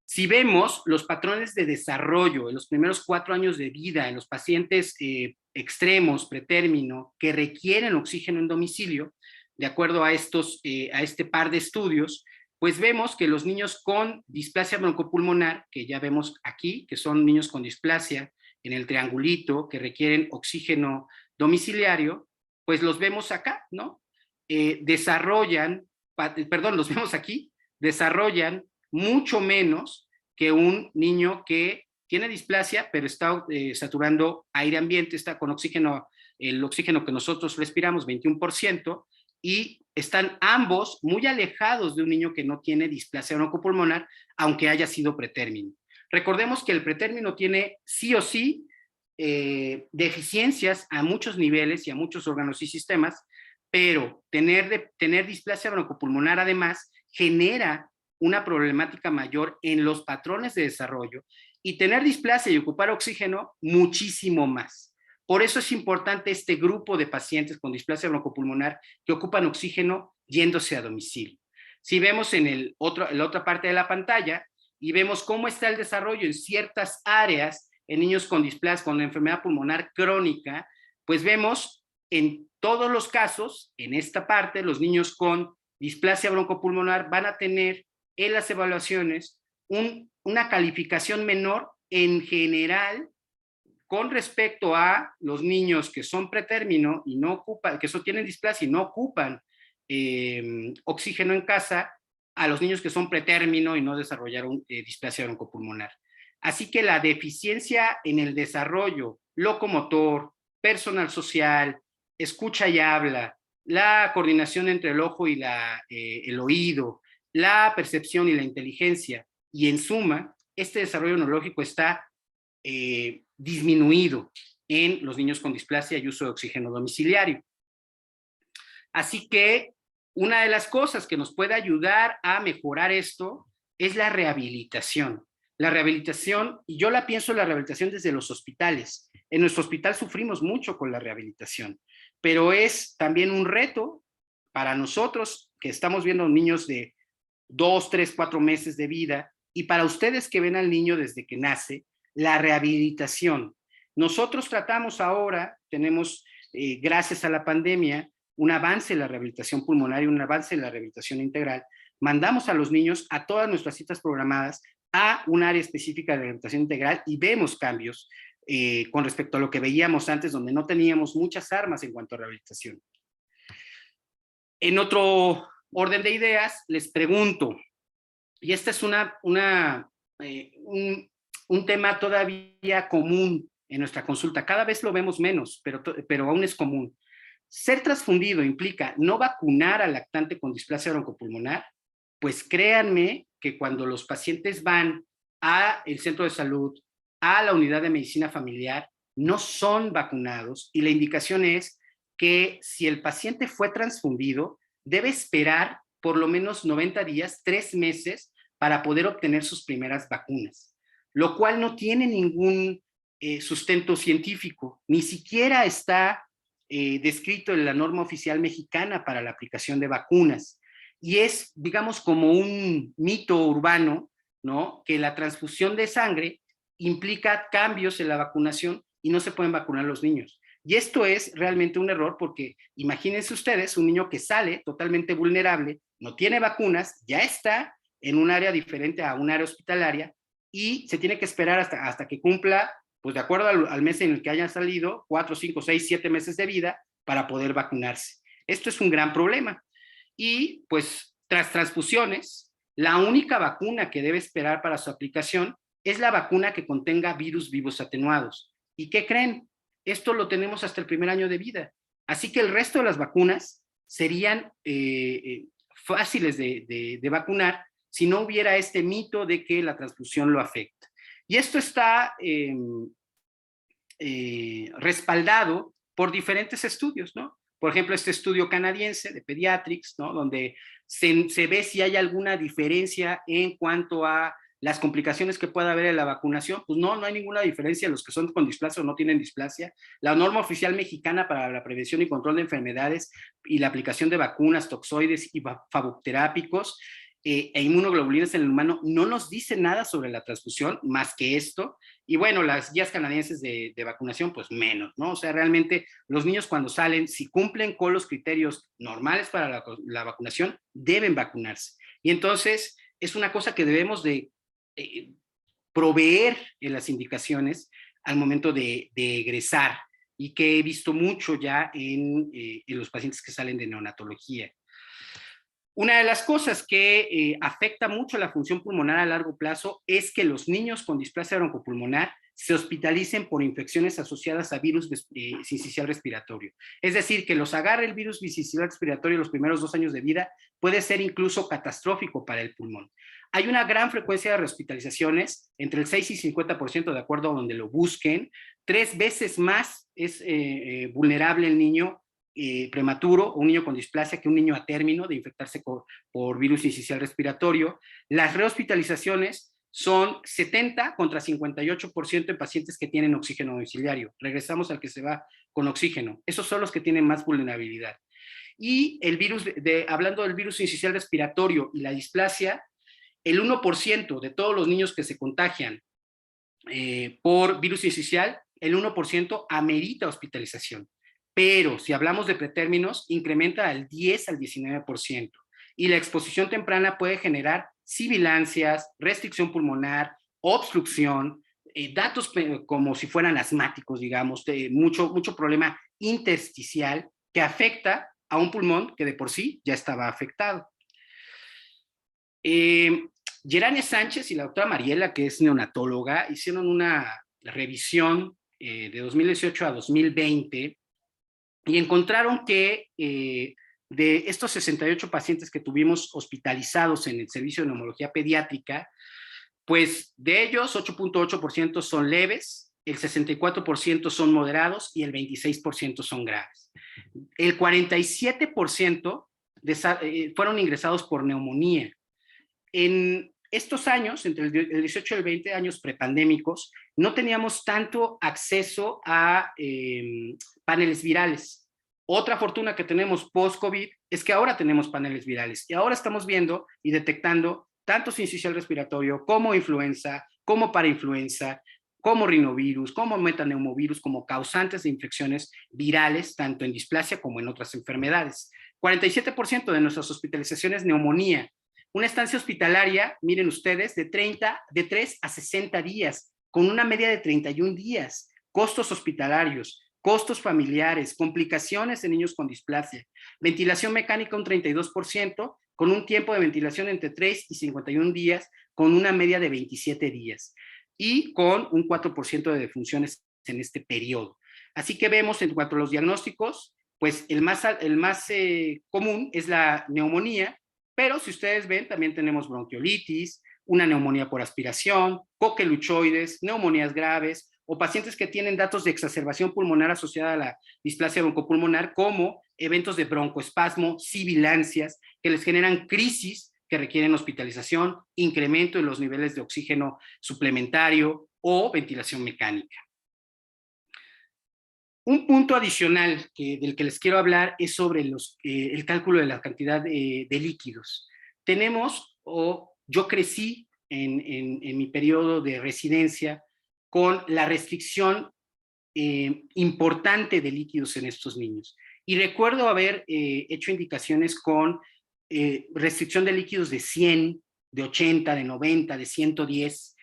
Si vemos los patrones de desarrollo en los primeros 4 años de vida en los pacientes extremos, pretérmino, que requieren oxígeno en domicilio, de acuerdo a este par de estudios, pues vemos que los niños con displasia broncopulmonar, que ya vemos aquí, que son niños con displasia en el triangulito, que requieren oxígeno domiciliario, pues los vemos acá, ¿no? Los vemos aquí, desarrollan mucho menos que un niño que tiene displasia, pero está saturando aire ambiente, está con oxígeno, el oxígeno que nosotros respiramos, 21%, y están ambos muy alejados de un niño que no tiene displasia broncopulmonar, aunque haya sido pretérmino. Recordemos que el pretérmino tiene sí o sí deficiencias a muchos niveles y a muchos órganos y sistemas, pero tener displasia broncopulmonar además genera una problemática mayor en los patrones de desarrollo, y tener displasia y ocupar oxígeno muchísimo más. Por eso es importante este grupo de pacientes con displasia broncopulmonar que ocupan oxígeno yéndose a domicilio. Si vemos en la otra parte de la pantalla y vemos cómo está el desarrollo en ciertas áreas en niños con displasia, con enfermedad pulmonar crónica, pues vemos en todos los casos, en esta parte, los niños con displasia broncopulmonar van a tener en las evaluaciones una calificación menor en general con respecto a los niños que son pretérmino y no ocupan, que tienen displasia y no ocupan oxígeno en casa, a los niños que son pretérmino y no desarrollaron displasia broncopulmonar. Así que la deficiencia en el desarrollo locomotor, personal social, escucha y habla, la coordinación entre el ojo y el oído, la percepción y la inteligencia, y en suma, este desarrollo neurológico está disminuido en los niños con displasia y uso de oxígeno domiciliario. Así que una de las cosas que nos puede ayudar a mejorar esto es la rehabilitación. La rehabilitación, y yo la pienso la rehabilitación desde los hospitales. En nuestro hospital sufrimos mucho con la rehabilitación, pero es también un reto para nosotros que estamos viendo niños de 2, 3, 4 meses de vida, y para ustedes que ven al niño desde que nace, la rehabilitación. Nosotros tratamos ahora, tenemos, gracias a la pandemia, un avance en la rehabilitación pulmonar y un avance en la rehabilitación integral. Mandamos a los niños a todas nuestras citas programadas a un área específica de rehabilitación integral y vemos cambios con respecto a lo que veíamos antes, donde no teníamos muchas armas en cuanto a rehabilitación. En otro orden de ideas, les pregunto, y este es un tema todavía común en nuestra consulta, cada vez lo vemos menos, pero aún es común. ¿Ser transfundido implica no vacunar al lactante con displasia broncopulmonar? Pues créanme que cuando los pacientes van al centro de salud, a la unidad de medicina familiar, no son vacunados, y la indicación es que si el paciente fue transfundido, debe esperar por lo menos 90 días, 3 meses, para poder obtener sus primeras vacunas, lo cual no tiene ningún sustento científico, ni siquiera está descrito en la norma oficial mexicana para la aplicación de vacunas. Y es, digamos, como un mito urbano, ¿no?, que la transfusión de sangre implica cambios en la vacunación y no se pueden vacunar los niños. Y esto es realmente un error, porque imagínense ustedes un niño que sale totalmente vulnerable, no tiene vacunas, ya está en un área diferente a un área hospitalaria y se tiene que esperar hasta que cumpla, pues de acuerdo al mes en el que haya salido, 4, 5, 6, 7 meses de vida para poder vacunarse. Esto es un gran problema. Y pues tras transfusiones, la única vacuna que debe esperar para su aplicación es la vacuna que contenga virus vivos atenuados. ¿Y qué creen? Esto lo tenemos hasta el primer año de vida. Así que el resto de las vacunas serían fáciles de vacunar si no hubiera este mito de que la transfusión lo afecta. Y esto está respaldado por diferentes estudios, ¿no? Por ejemplo, este estudio canadiense de Pediatrics, ¿no?, donde se ve si hay alguna diferencia en cuanto a las complicaciones que pueda haber en la vacunación. Pues no hay ninguna diferencia. Los que son con displasia o no tienen displasia. La norma oficial mexicana para la prevención y control de enfermedades y la aplicación de vacunas, toxoides y fagoterápicos e inmunoglobulinas en el humano no nos dice nada sobre la transfusión más que esto. Y bueno, las guías canadienses de vacunación, pues menos, ¿no? O sea, realmente los niños cuando salen, si cumplen con los criterios normales para la vacunación, deben vacunarse. Y entonces es una cosa que debemos de proveer en las indicaciones al momento de egresar, y que he visto mucho ya en los pacientes que salen de neonatología. Una de las cosas que afecta mucho la función pulmonar a largo plazo es que los niños con displasia broncopulmonar se hospitalicen por infecciones asociadas a virus sincicial respiratorio. Es decir, que los agarre el virus sincicial respiratorio los primeros 2 años de vida puede ser incluso catastrófico para el pulmón. Hay una gran frecuencia de rehospitalizaciones, entre el 6 y 50% de acuerdo a donde lo busquen. 3 veces más es vulnerable el niño prematuro o un niño con displasia que un niño a término de infectarse por virus sincicial respiratorio. Las rehospitalizaciones son 70 contra 58% en pacientes que tienen oxígeno domiciliario. Regresamos al que se va con oxígeno. Esos son los que tienen más vulnerabilidad. Y el virus, hablando del virus sincicial respiratorio y la displasia, el 1% de todos los niños que se contagian por virus sincicial, el 1% amerita hospitalización. Pero si hablamos de pretérminos, incrementa al 10 al 19%. Y la exposición temprana puede generar sibilancias, restricción pulmonar, obstrucción, datos como si fueran asmáticos, digamos, mucho problema intersticial que afecta a un pulmón que de por sí ya estaba afectado. Gerania Sánchez y la doctora Mariela, que es neonatóloga, hicieron una revisión de 2018 a 2020 y encontraron que de estos 68 pacientes que tuvimos hospitalizados en el servicio de neumología pediátrica, pues de ellos 8.8% son leves, el 64% son moderados y el 26% son graves. El 47% fueron ingresados por neumonía. En estos años, entre el 18 y el 20 años prepandémicos, no teníamos tanto acceso a paneles virales. Otra fortuna que tenemos post-COVID es que ahora tenemos paneles virales y ahora estamos viendo y detectando tanto sincicial respiratorio como influenza, como parainfluenza, como rinovirus, como metaneumovirus, como causantes de infecciones virales, tanto en displasia como en otras enfermedades. 47% de nuestras hospitalizaciones neumonía. Una estancia hospitalaria, miren ustedes, de 3 a 60 días, con una media de 31 días. Costos hospitalarios, costos familiares, complicaciones en niños con displasia. Ventilación mecánica un 32%, con un tiempo de ventilación entre 3 y 51 días, con una media de 27 días. Y con un 4% de defunciones en este periodo. Así que vemos en cuanto a los diagnósticos, pues el más común es la neumonía, pero si ustedes ven, también tenemos bronquiolitis, una neumonía por aspiración, coqueluchoides, neumonías graves, o pacientes que tienen datos de exacerbación pulmonar asociada a la displasia broncopulmonar, como eventos de broncoespasmo, sibilancias, que les generan crisis que requieren hospitalización, incremento en los niveles de oxígeno suplementario o ventilación mecánica. Un punto adicional del que les quiero hablar es sobre el cálculo de la cantidad de líquidos. Yo crecí en mi periodo de residencia con la restricción importante de líquidos en estos niños. Y recuerdo haber hecho indicaciones con restricción de líquidos de 100, de 80, de 90, de 110,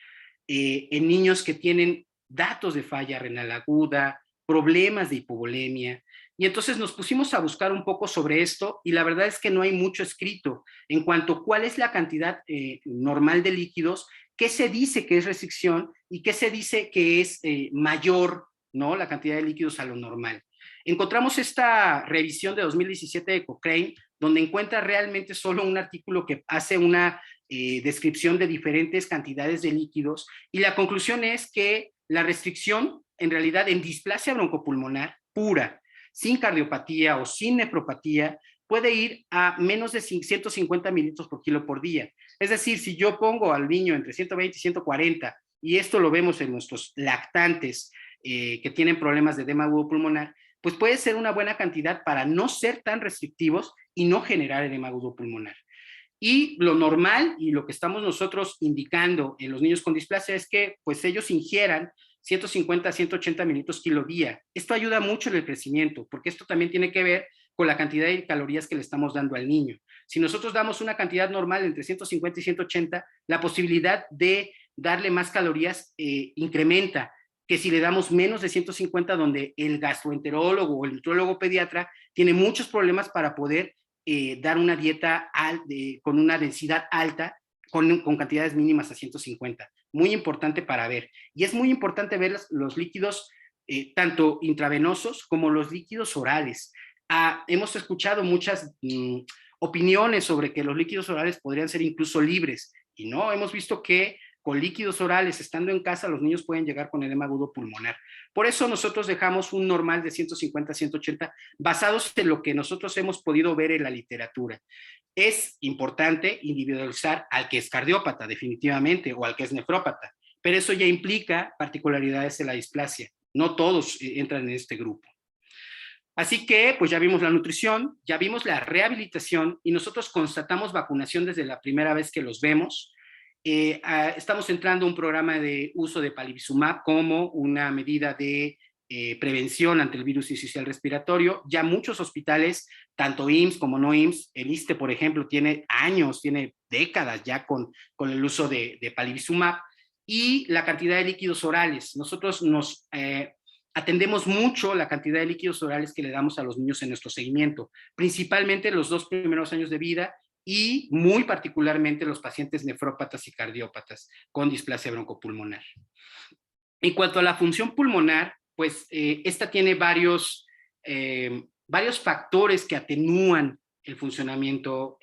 en niños que tienen datos de falla renal aguda, problemas de hipovolemia, y entonces nos pusimos a buscar un poco sobre esto, y la verdad es que no hay mucho escrito en cuanto a cuál es la cantidad normal de líquidos, qué se dice que es restricción, y qué se dice que es mayor, ¿no?, la cantidad de líquidos a lo normal. Encontramos esta revisión de 2017 de Cochrane, donde encuentra realmente solo un artículo que hace una descripción de diferentes cantidades de líquidos, y la conclusión es que la restricción, en realidad, en displasia broncopulmonar pura, sin cardiopatía o sin nefropatía, puede ir a menos de 150 mililitros por kilo por día. Es decir, si yo pongo al niño entre 120 y 140, y esto lo vemos en nuestros lactantes que tienen problemas de edema agudo pulmonar, pues puede ser una buena cantidad para no ser tan restrictivos y no generar edema agudo pulmonar. Y lo normal y lo que estamos nosotros indicando en los niños con displasia es que pues ellos ingieran 150 a 180 mililitros kilo día. Esto ayuda mucho en el crecimiento, porque esto también tiene que ver con la cantidad de calorías que le estamos dando al niño. Si nosotros damos una cantidad normal entre 150 y 180, la posibilidad de darle más calorías incrementa, que si le damos menos de 150, donde el gastroenterólogo o el nutriólogo pediatra tiene muchos problemas para poder dar una dieta con una densidad alta, con cantidades mínimas a 150. Muy importante para ver. Y es muy importante ver los líquidos tanto intravenosos como los líquidos orales. Hemos escuchado muchas opiniones sobre que los líquidos orales podrían ser incluso libres. Y no, hemos visto que con líquidos orales, estando en casa, los niños pueden llegar con edema agudo pulmonar. Por eso nosotros dejamos un normal de 150 a 180, basados en lo que nosotros hemos podido ver en la literatura. Es importante individualizar al que es cardiópata, definitivamente, o al que es nefrópata, pero eso ya implica particularidades en la displasia. No todos entran en este grupo. Así que, pues ya vimos la nutrición, ya vimos la rehabilitación y nosotros constatamos vacunación desde la primera vez que los vemos. Estamos entrando a un programa de uso de palivizumab como una medida de prevención ante el virus incisional respiratorio. Ya muchos hospitales, tanto IMSS como no IMSS, el ISSSTE, por ejemplo, tiene años, tiene décadas ya con el uso de palivizumab. Y la cantidad de líquidos orales. Nosotros nos atendemos mucho la cantidad de líquidos orales que le damos a los niños en nuestro seguimiento, principalmente los 2 primeros años de vida y muy particularmente los pacientes nefrópatas y cardiópatas con displasia broncopulmonar. En cuanto a la función pulmonar, pues esta tiene varios factores que atenúan el funcionamiento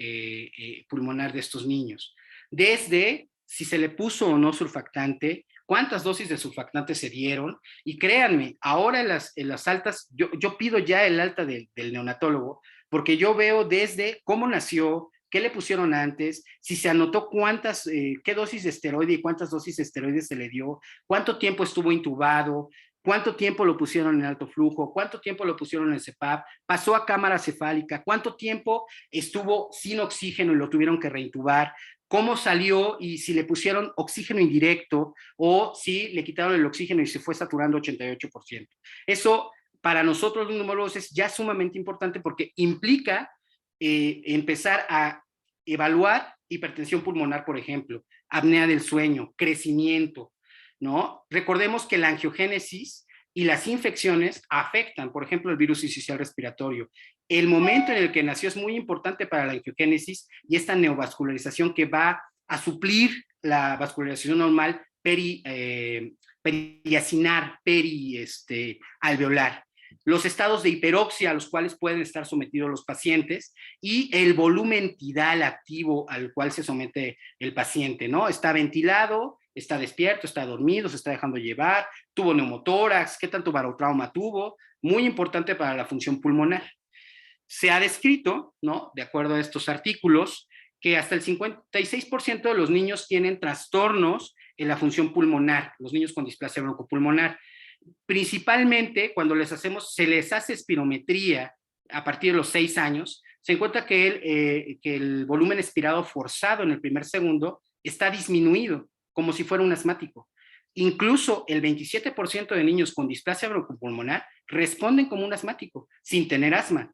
pulmonar de estos niños. Desde si se le puso o no surfactante, cuántas dosis de surfactante se dieron, y créanme, ahora en las altas, yo pido ya el alta del neonatólogo, porque yo veo desde cómo nació, qué le pusieron antes, si se anotó qué dosis de esteroide y cuántas dosis de esteroides se le dio, cuánto tiempo estuvo intubado, cuánto tiempo lo pusieron en alto flujo, cuánto tiempo lo pusieron en CPAP, pasó a cámara cefálica, cuánto tiempo estuvo sin oxígeno y lo tuvieron que reintubar, cómo salió y si le pusieron oxígeno indirecto o si le quitaron el oxígeno y se fue saturando 88%. Eso para nosotros los neumólogos es ya sumamente importante porque implica empezar a evaluar hipertensión pulmonar, por ejemplo, apnea del sueño, crecimiento, ¿no? Recordemos que la angiogénesis y las infecciones afectan, por ejemplo, el virus incisional respiratorio. El momento en el que nació es muy importante para la angiogénesis y esta neovascularización que va a suplir la vascularización normal periacinar, alveolar. Los estados de hiperoxia a los cuales pueden estar sometidos los pacientes y el volumen tidal activo al cual se somete el paciente, ¿no? Está ventilado, está despierto, está dormido, se está dejando llevar, tuvo neumotórax, qué tanto barotrauma tuvo, muy importante para la función pulmonar. Se ha descrito, ¿no?, de acuerdo a estos artículos, que hasta el 56% de los niños tienen trastornos en la función pulmonar, los niños con displasia broncopulmonar. Principalmente cuando se les hace espirometría a partir de los 6 años, se encuentra que el volumen expirado forzado en el primer segundo está disminuido, como si fuera un asmático. Incluso el 27% de niños con displasia broncopulmonar responden como un asmático, sin tener asma.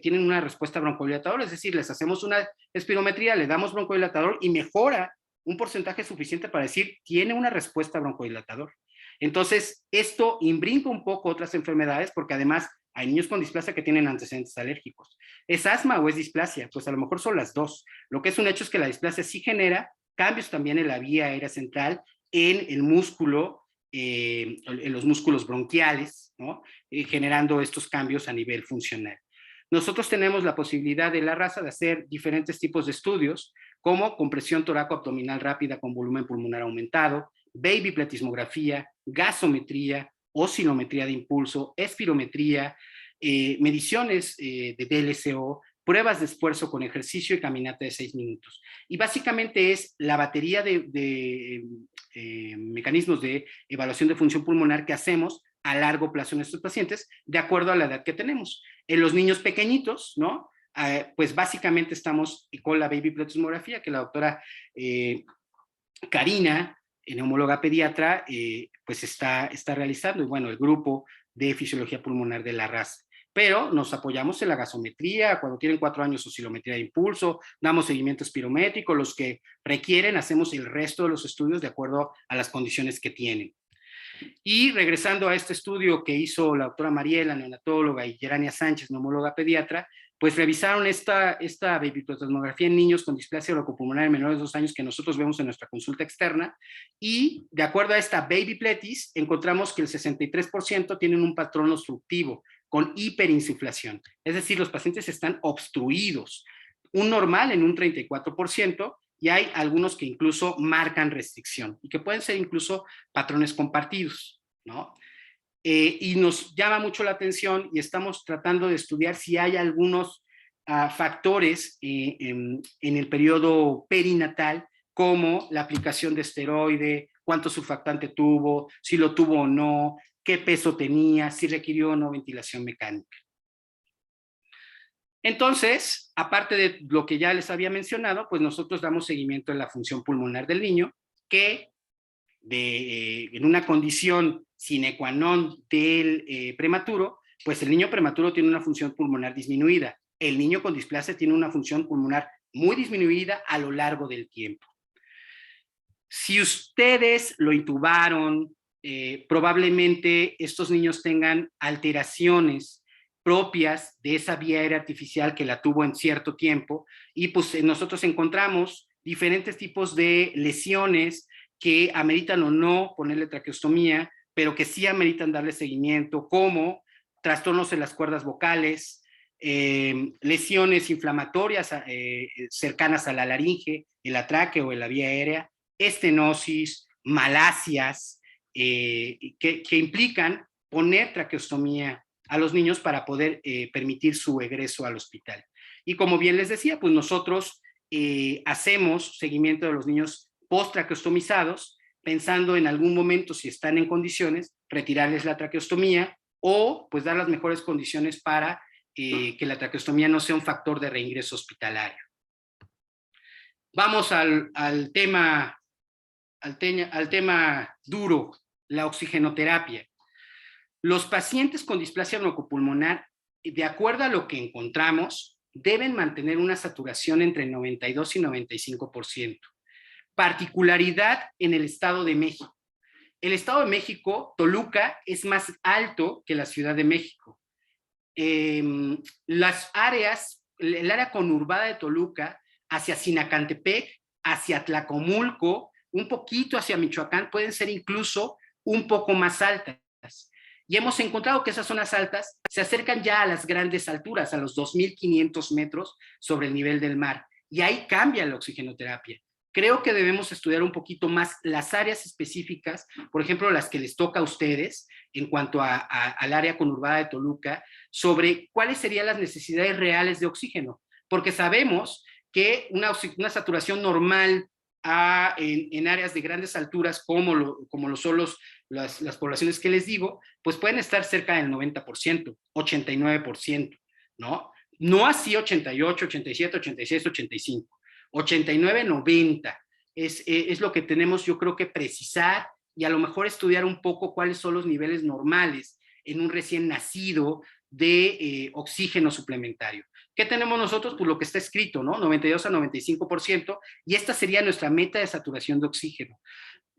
Tienen una respuesta broncodilatadora, es decir, les hacemos una espirometría, le damos broncodilatador y mejora un porcentaje suficiente para decir, tiene una respuesta broncodilatador. Entonces, esto imbrinca un poco otras enfermedades porque además hay niños con displasia que tienen antecedentes alérgicos. ¿Es asma o es displasia? Pues a lo mejor son las dos. Lo que es un hecho es que la displasia sí genera cambios también en la vía aérea central, en el músculo, en los músculos bronquiales, ¿no? Generando estos cambios a nivel funcional. Nosotros tenemos la posibilidad de la raza de hacer diferentes tipos de estudios, como compresión toracoabdominal rápida con volumen pulmonar aumentado, baby pletismografía, gasometría, oscilometría de impulso, espirometría, mediciones de DLCO, pruebas de esfuerzo con ejercicio y caminata de 6 minutos. Y básicamente es la batería de mecanismos de evaluación de función pulmonar que hacemos a largo plazo en estos pacientes, de acuerdo a la edad que tenemos. En los niños pequeñitos, ¿no? Pues básicamente estamos con la baby pletismografía que la doctora Karina, neumóloga pediatra, pues está realizando, y bueno, el grupo de fisiología pulmonar de la raza. Pero nos apoyamos en la gasometría, cuando tienen 4 años oscilometría de impulso, damos seguimiento espirométrico, los que requieren hacemos el resto de los estudios de acuerdo a las condiciones que tienen. Y regresando a este estudio que hizo la doctora Mariela, neonatóloga, y Gerania Sánchez, neumóloga pediatra, pues revisaron esta babypletismografía en niños con displasia broncopulmonar en menores de 2 años que nosotros vemos en nuestra consulta externa, y de acuerdo a esta baby pletis, encontramos que el 63% tienen un patrón obstructivo, con hiperinsuflación, es decir, los pacientes están obstruidos, un normal en un 34%, y hay algunos que incluso marcan restricción y que pueden ser incluso patrones compartidos, ¿no? Y nos llama mucho la atención y estamos tratando de estudiar si hay algunos factores en el periodo perinatal, como la aplicación de esteroide, cuánto surfactante tuvo, si lo tuvo o no, qué peso tenía, si requirió o no ventilación mecánica. Entonces, aparte de lo que ya les había mencionado, pues nosotros damos seguimiento en la función pulmonar del niño, que en una condición sine qua non del prematuro, pues el niño prematuro tiene una función pulmonar disminuida. El niño con displasia tiene una función pulmonar muy disminuida a lo largo del tiempo. Si ustedes lo intubaron, probablemente estos niños tengan alteraciones propias de esa vía aérea artificial que la tuvo en cierto tiempo, y pues nosotros encontramos diferentes tipos de lesiones que ameritan o no ponerle traqueostomía, pero que sí ameritan darle seguimiento, como trastornos en las cuerdas vocales, lesiones inflamatorias cercanas a la laringe, en la tráquea o en la vía aérea, estenosis, malasias, que implican poner traqueostomía a los niños para poder permitir su egreso al hospital. Y como bien les decía, pues nosotros hacemos seguimiento de los niños post-traqueostomizados, pensando en algún momento, si están en condiciones, retirarles la traqueostomía o pues dar las mejores condiciones para que la traqueostomía no sea un factor de reingreso hospitalario. Vamos al tema duro, la oxigenoterapia. Los pacientes con displasia broncopulmonar, de acuerdo a lo que encontramos, deben mantener una saturación entre 92 y 95%. Particularidad en el Estado de México. El Estado de México, Toluca, es más alto que la Ciudad de México. Las áreas, el área conurbada de Toluca, hacia Sinacantepec, hacia Tlacomulco, un poquito hacia Michoacán, pueden ser incluso un poco más altas. Y hemos encontrado que esas zonas altas se acercan ya a las grandes alturas, a los 2.500 metros sobre el nivel del mar. Y ahí cambia la oxigenoterapia. Creo que debemos estudiar un poquito más las áreas específicas, por ejemplo, las que les toca a ustedes en cuanto al área conurbada de Toluca, sobre cuáles serían las necesidades reales de oxígeno. Porque sabemos que una saturación normal en áreas de grandes alturas, como lo son las poblaciones que les digo, pues pueden estar cerca del 90%, 89%, ¿no? No así 88, 87, 86, 85. 89, 90. Es lo que tenemos, yo creo, que precisar y a lo mejor estudiar un poco cuáles son los niveles normales en un recién nacido de oxígeno suplementario. ¿Qué tenemos nosotros? Pues lo que está escrito, ¿no? 92 a 95%, y esta sería nuestra meta de saturación de oxígeno.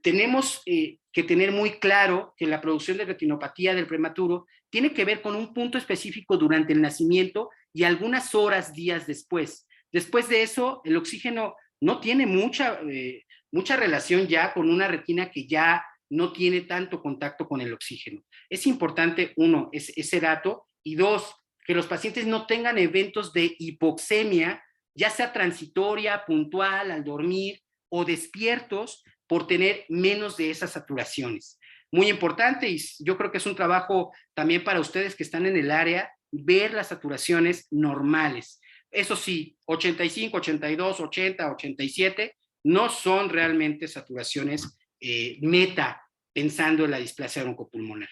Tenemos que tener muy claro que la producción de retinopatía del prematuro tiene que ver con un punto específico durante el nacimiento y algunas horas, días después. Después de eso, el oxígeno no tiene mucha relación ya con una retina que ya no tiene tanto contacto con el oxígeno. Es importante, uno, ese dato, y dos, que los pacientes no tengan eventos de hipoxemia, ya sea transitoria, puntual, al dormir o despiertos, por tener menos de esas saturaciones. Muy importante, y yo creo que es un trabajo también para ustedes que están en el área, ver las saturaciones normales. Eso sí, 85, 82, 80, 87 no son realmente saturaciones meta, pensando en la displasia broncopulmonar.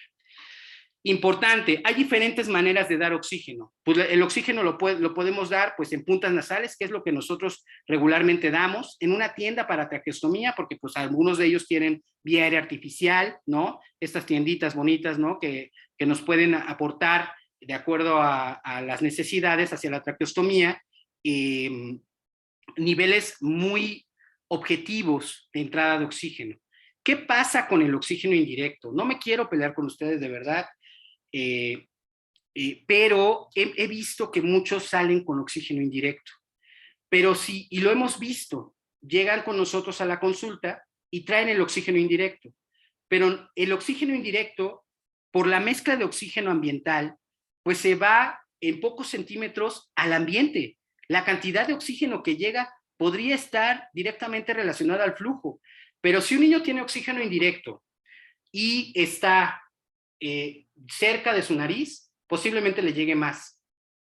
Importante, hay diferentes maneras de dar oxígeno. Pues el oxígeno lo podemos dar pues en puntas nasales, que es lo que nosotros regularmente damos, en una tienda para traqueostomía, porque pues algunos de ellos tienen vía aérea artificial, ¿no? Estas tienditas bonitas, ¿no? Que nos pueden aportar de acuerdo a las necesidades hacia la traqueostomía, niveles muy objetivos de entrada de oxígeno. ¿Qué pasa con el oxígeno indirecto? No me quiero pelear con ustedes, de verdad, pero he visto que muchos salen con oxígeno indirecto. Pero sí, y lo hemos visto, llegan con nosotros a la consulta y traen el oxígeno indirecto. Pero el oxígeno indirecto, por la mezcla de oxígeno ambiental, pues se va en pocos centímetros al ambiente. La cantidad de oxígeno que llega podría estar directamente relacionada al flujo. Pero si un niño tiene oxígeno indirecto y está cerca de su nariz, posiblemente le llegue más.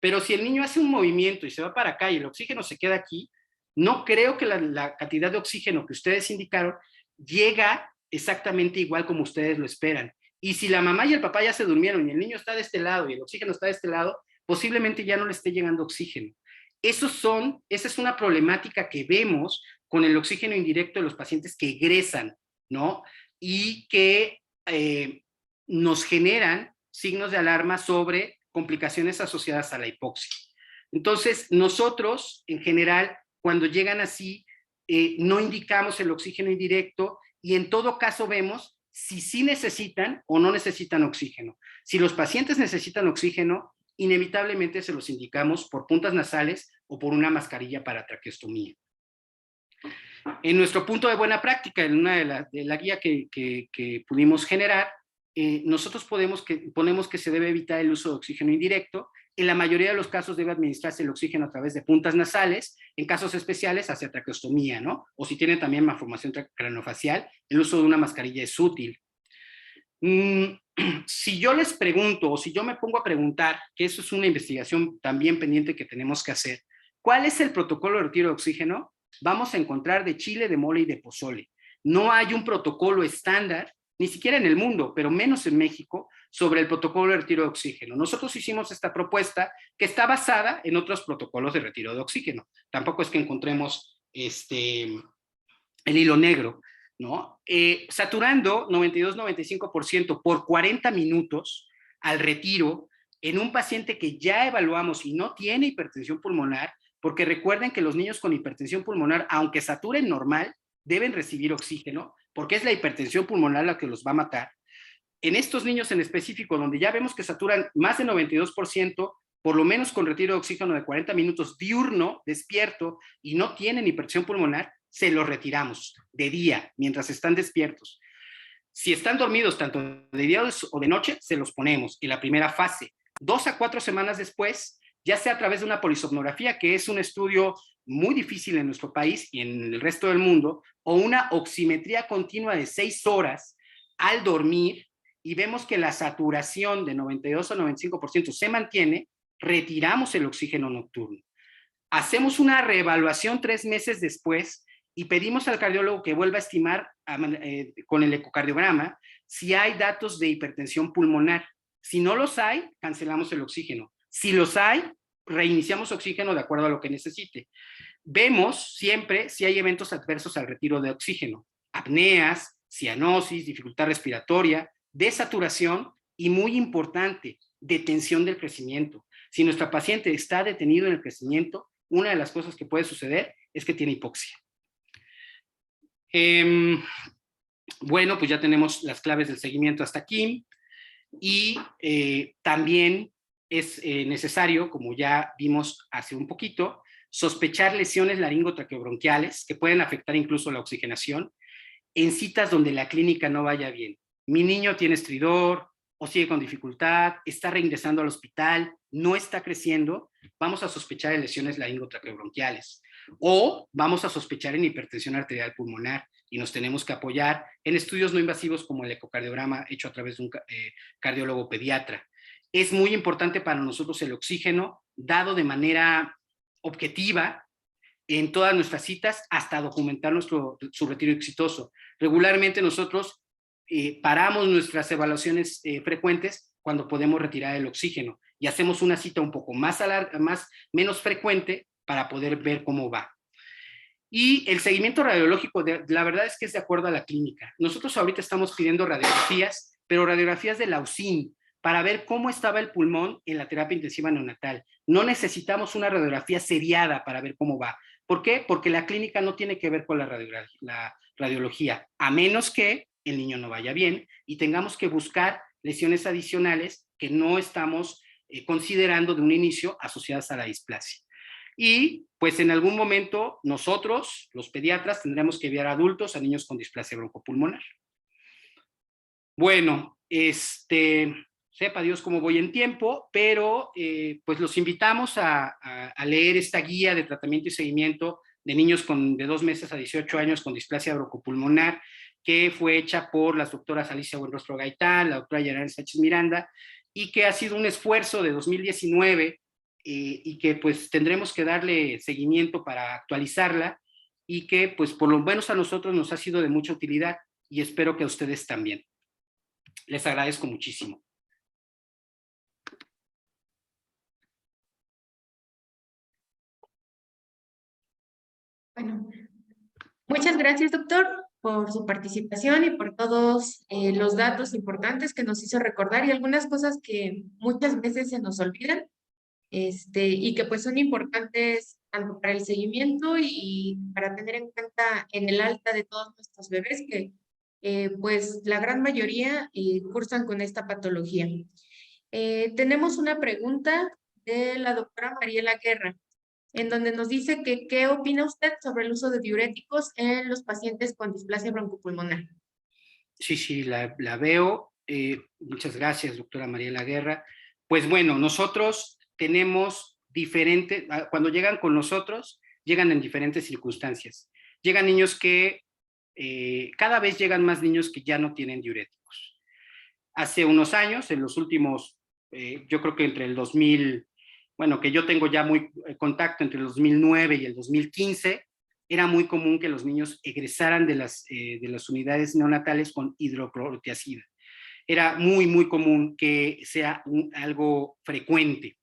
Pero si el niño hace un movimiento y se va para acá y el oxígeno se queda aquí, no creo que la cantidad de oxígeno que ustedes indicaron llega exactamente igual como ustedes lo esperan. Y si la mamá y el papá ya se durmieron y el niño está de este lado y el oxígeno está de este lado, posiblemente ya no le esté llegando oxígeno. Esa es una problemática que vemos con el oxígeno indirecto de los pacientes que egresan, ¿no? Y que nos generan signos de alarma sobre complicaciones asociadas a la hipoxia. Entonces, nosotros, en general, cuando llegan así, no indicamos el oxígeno indirecto y en todo caso vemos si sí necesitan o no necesitan oxígeno. Si los pacientes necesitan oxígeno, inevitablemente se los indicamos por puntas nasales o por una mascarilla para traqueostomía. En nuestro punto de buena práctica, en una de la guía que pudimos generar, nosotros ponemos que se debe evitar el uso de oxígeno indirecto. En la mayoría de los casos debe administrarse el oxígeno a través de puntas nasales, en casos especiales hacia traqueostomía, ¿no? O si tienen también malformación craneofacial, el uso de una mascarilla es útil. Si yo les pregunto, o si yo me pongo a preguntar, que eso es una investigación también pendiente que tenemos que hacer, ¿cuál es el protocolo de retiro de oxígeno? Vamos a encontrar de chile, de mole y de pozole. No hay un protocolo estándar, ni siquiera en el mundo, pero menos en México, sobre el protocolo de retiro de oxígeno. Nosotros hicimos esta propuesta que está basada en otros protocolos de retiro de oxígeno. Tampoco es que encontremos el hilo negro, ¿no? Saturando 92-95% por 40 minutos al retiro en un paciente que ya evaluamos y no tiene hipertensión pulmonar, porque recuerden que los niños con hipertensión pulmonar, aunque saturen normal, deben recibir oxígeno, porque es la hipertensión pulmonar la que los va a matar. En estos niños en específico, donde ya vemos que saturan más de 92%, por lo menos con retiro de oxígeno de 40 minutos diurno, despierto, y no tienen hipertensión pulmonar, se los retiramos de día, mientras están despiertos. Si están dormidos tanto de día o de noche, se los ponemos en la primera fase. 2 a 4 semanas después, ya sea a través de una polisomnografía, que es un estudio muy difícil en nuestro país y en el resto del mundo, o una oximetría continua de 6 horas al dormir, y vemos que la saturación de 92 a 95% se mantiene, retiramos el oxígeno nocturno. Hacemos una reevaluación 3 meses después y pedimos al cardiólogo que vuelva a estimar con el ecocardiograma si hay datos de hipertensión pulmonar. Si no los hay, cancelamos el oxígeno. Si los hay, reiniciamos oxígeno de acuerdo a lo que necesite. Vemos siempre si hay eventos adversos al retiro de oxígeno: apneas, cianosis, dificultad respiratoria, desaturación y, muy importante, detención del crecimiento. Si nuestra paciente está detenido en el crecimiento, una de las cosas que puede suceder es que tiene hipoxia. Bueno, pues ya tenemos las claves del seguimiento hasta aquí, y también es necesario, como ya vimos hace un poquito, sospechar lesiones laringotraqueobronquiales que pueden afectar incluso la oxigenación en citas donde la clínica no vaya bien. Mi niño tiene estridor o sigue con dificultad, está reingresando al hospital, no está creciendo, vamos a sospechar en lesiones laringotraqueobronquiales, o vamos a sospechar en hipertensión arterial pulmonar, y nos tenemos que apoyar en estudios no invasivos como el ecocardiograma hecho a través de un cardiólogo pediatra. Es muy importante para nosotros el oxígeno, dado de manera objetiva en todas nuestras citas hasta documentar su retiro exitoso. Regularmente nosotros paramos nuestras evaluaciones frecuentes cuando podemos retirar el oxígeno y hacemos una cita un poco menos frecuente para poder ver cómo va. Y el seguimiento radiológico, la verdad es que es de acuerdo a la clínica. Nosotros ahorita estamos pidiendo radiografías, pero radiografías de Leucin, para ver cómo estaba el pulmón en la terapia intensiva neonatal. No necesitamos una radiografía seriada para ver cómo va. ¿Por qué? Porque la clínica no tiene que ver con la radiología, a menos que el niño no vaya bien y tengamos que buscar lesiones adicionales que no estamos considerando de un inicio asociadas a la displasia. Y pues en algún momento nosotros, los pediatras, tendremos que enviar a adultos a niños con displasia broncopulmonar. Bueno, sepa Dios cómo voy en tiempo, pero pues los invitamos a leer esta guía de tratamiento y seguimiento de niños de 2 meses a 18 años con displasia broncopulmonar, que fue hecha por las doctoras Alicia Buenrostro Gaitán, la doctora Yanara Sánchez Miranda, y que ha sido un esfuerzo de 2019 y que pues tendremos que darle seguimiento para actualizarla y que pues por lo menos a nosotros nos ha sido de mucha utilidad y espero que a ustedes también. Les agradezco muchísimo. Bueno, muchas gracias, doctor, por su participación y por todos los datos importantes que nos hizo recordar y algunas cosas que muchas veces se nos olvidan, y que pues son importantes tanto para el seguimiento y para tener en cuenta en el alta de todos nuestros bebés que pues la gran mayoría cursan con esta patología. Tenemos una pregunta de la doctora Mariela Guerra, en donde nos dice que ¿qué opina usted sobre el uso de diuréticos en los pacientes con displasia broncopulmonar? Sí, la veo. Muchas gracias, doctora Mariela Guerra. Pues bueno, nosotros tenemos diferentes, cuando llegan con nosotros, llegan en diferentes circunstancias. Llegan niños que, cada vez llegan más niños que ya no tienen diuréticos. Hace unos años, en los últimos, yo creo que entre el 2000, bueno, que yo tengo ya muy contacto entre el 2009 y el 2015, era muy común que los niños egresaran de las unidades neonatales con hidroclorotiazida. Era muy común que sea algo frecuente.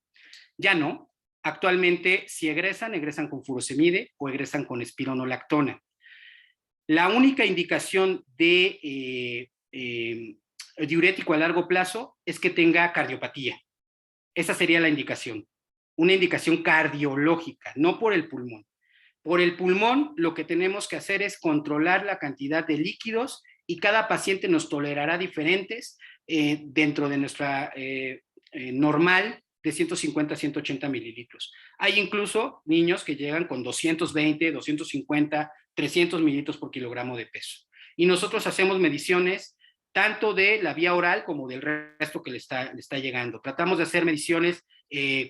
Ya no. Actualmente, si egresan con furosemide o egresan con espironolactona. La única indicación de diurético a largo plazo es que tenga cardiopatía. Esa sería la indicación. Una indicación cardiológica, no por el pulmón. Por el pulmón, lo que tenemos que hacer es controlar la cantidad de líquidos y cada paciente nos tolerará diferentes dentro de nuestra normal de 150 a 180 mililitros. Hay incluso niños que llegan con 220, 250, 300 mililitros por kilogramo de peso. Y nosotros hacemos mediciones tanto de la vía oral como del resto que le está llegando. Tratamos de hacer mediciones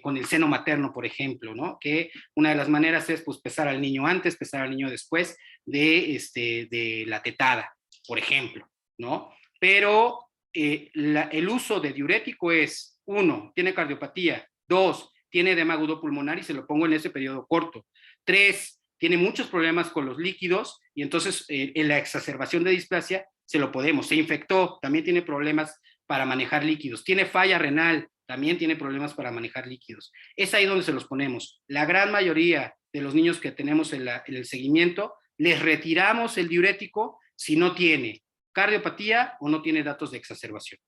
con el seno materno, por ejemplo, ¿no? Que una de las maneras es pues, pesar al niño antes, pesar al niño después de la tetada, por ejemplo, ¿no? Pero el uso de diurético es, 1, tiene cardiopatía, 2, tiene edema agudo pulmonar y se lo pongo en ese periodo corto, 3, tiene muchos problemas con los líquidos y entonces en la exacerbación de displasia se lo podemos, se infectó, también tiene problemas para manejar líquidos, tiene falla renal, también tiene problemas para manejar líquidos. Es ahí donde se los ponemos. La gran mayoría de los niños que tenemos en el seguimiento, les retiramos el diurético si no tiene cardiopatía o no tiene datos de exacerbación.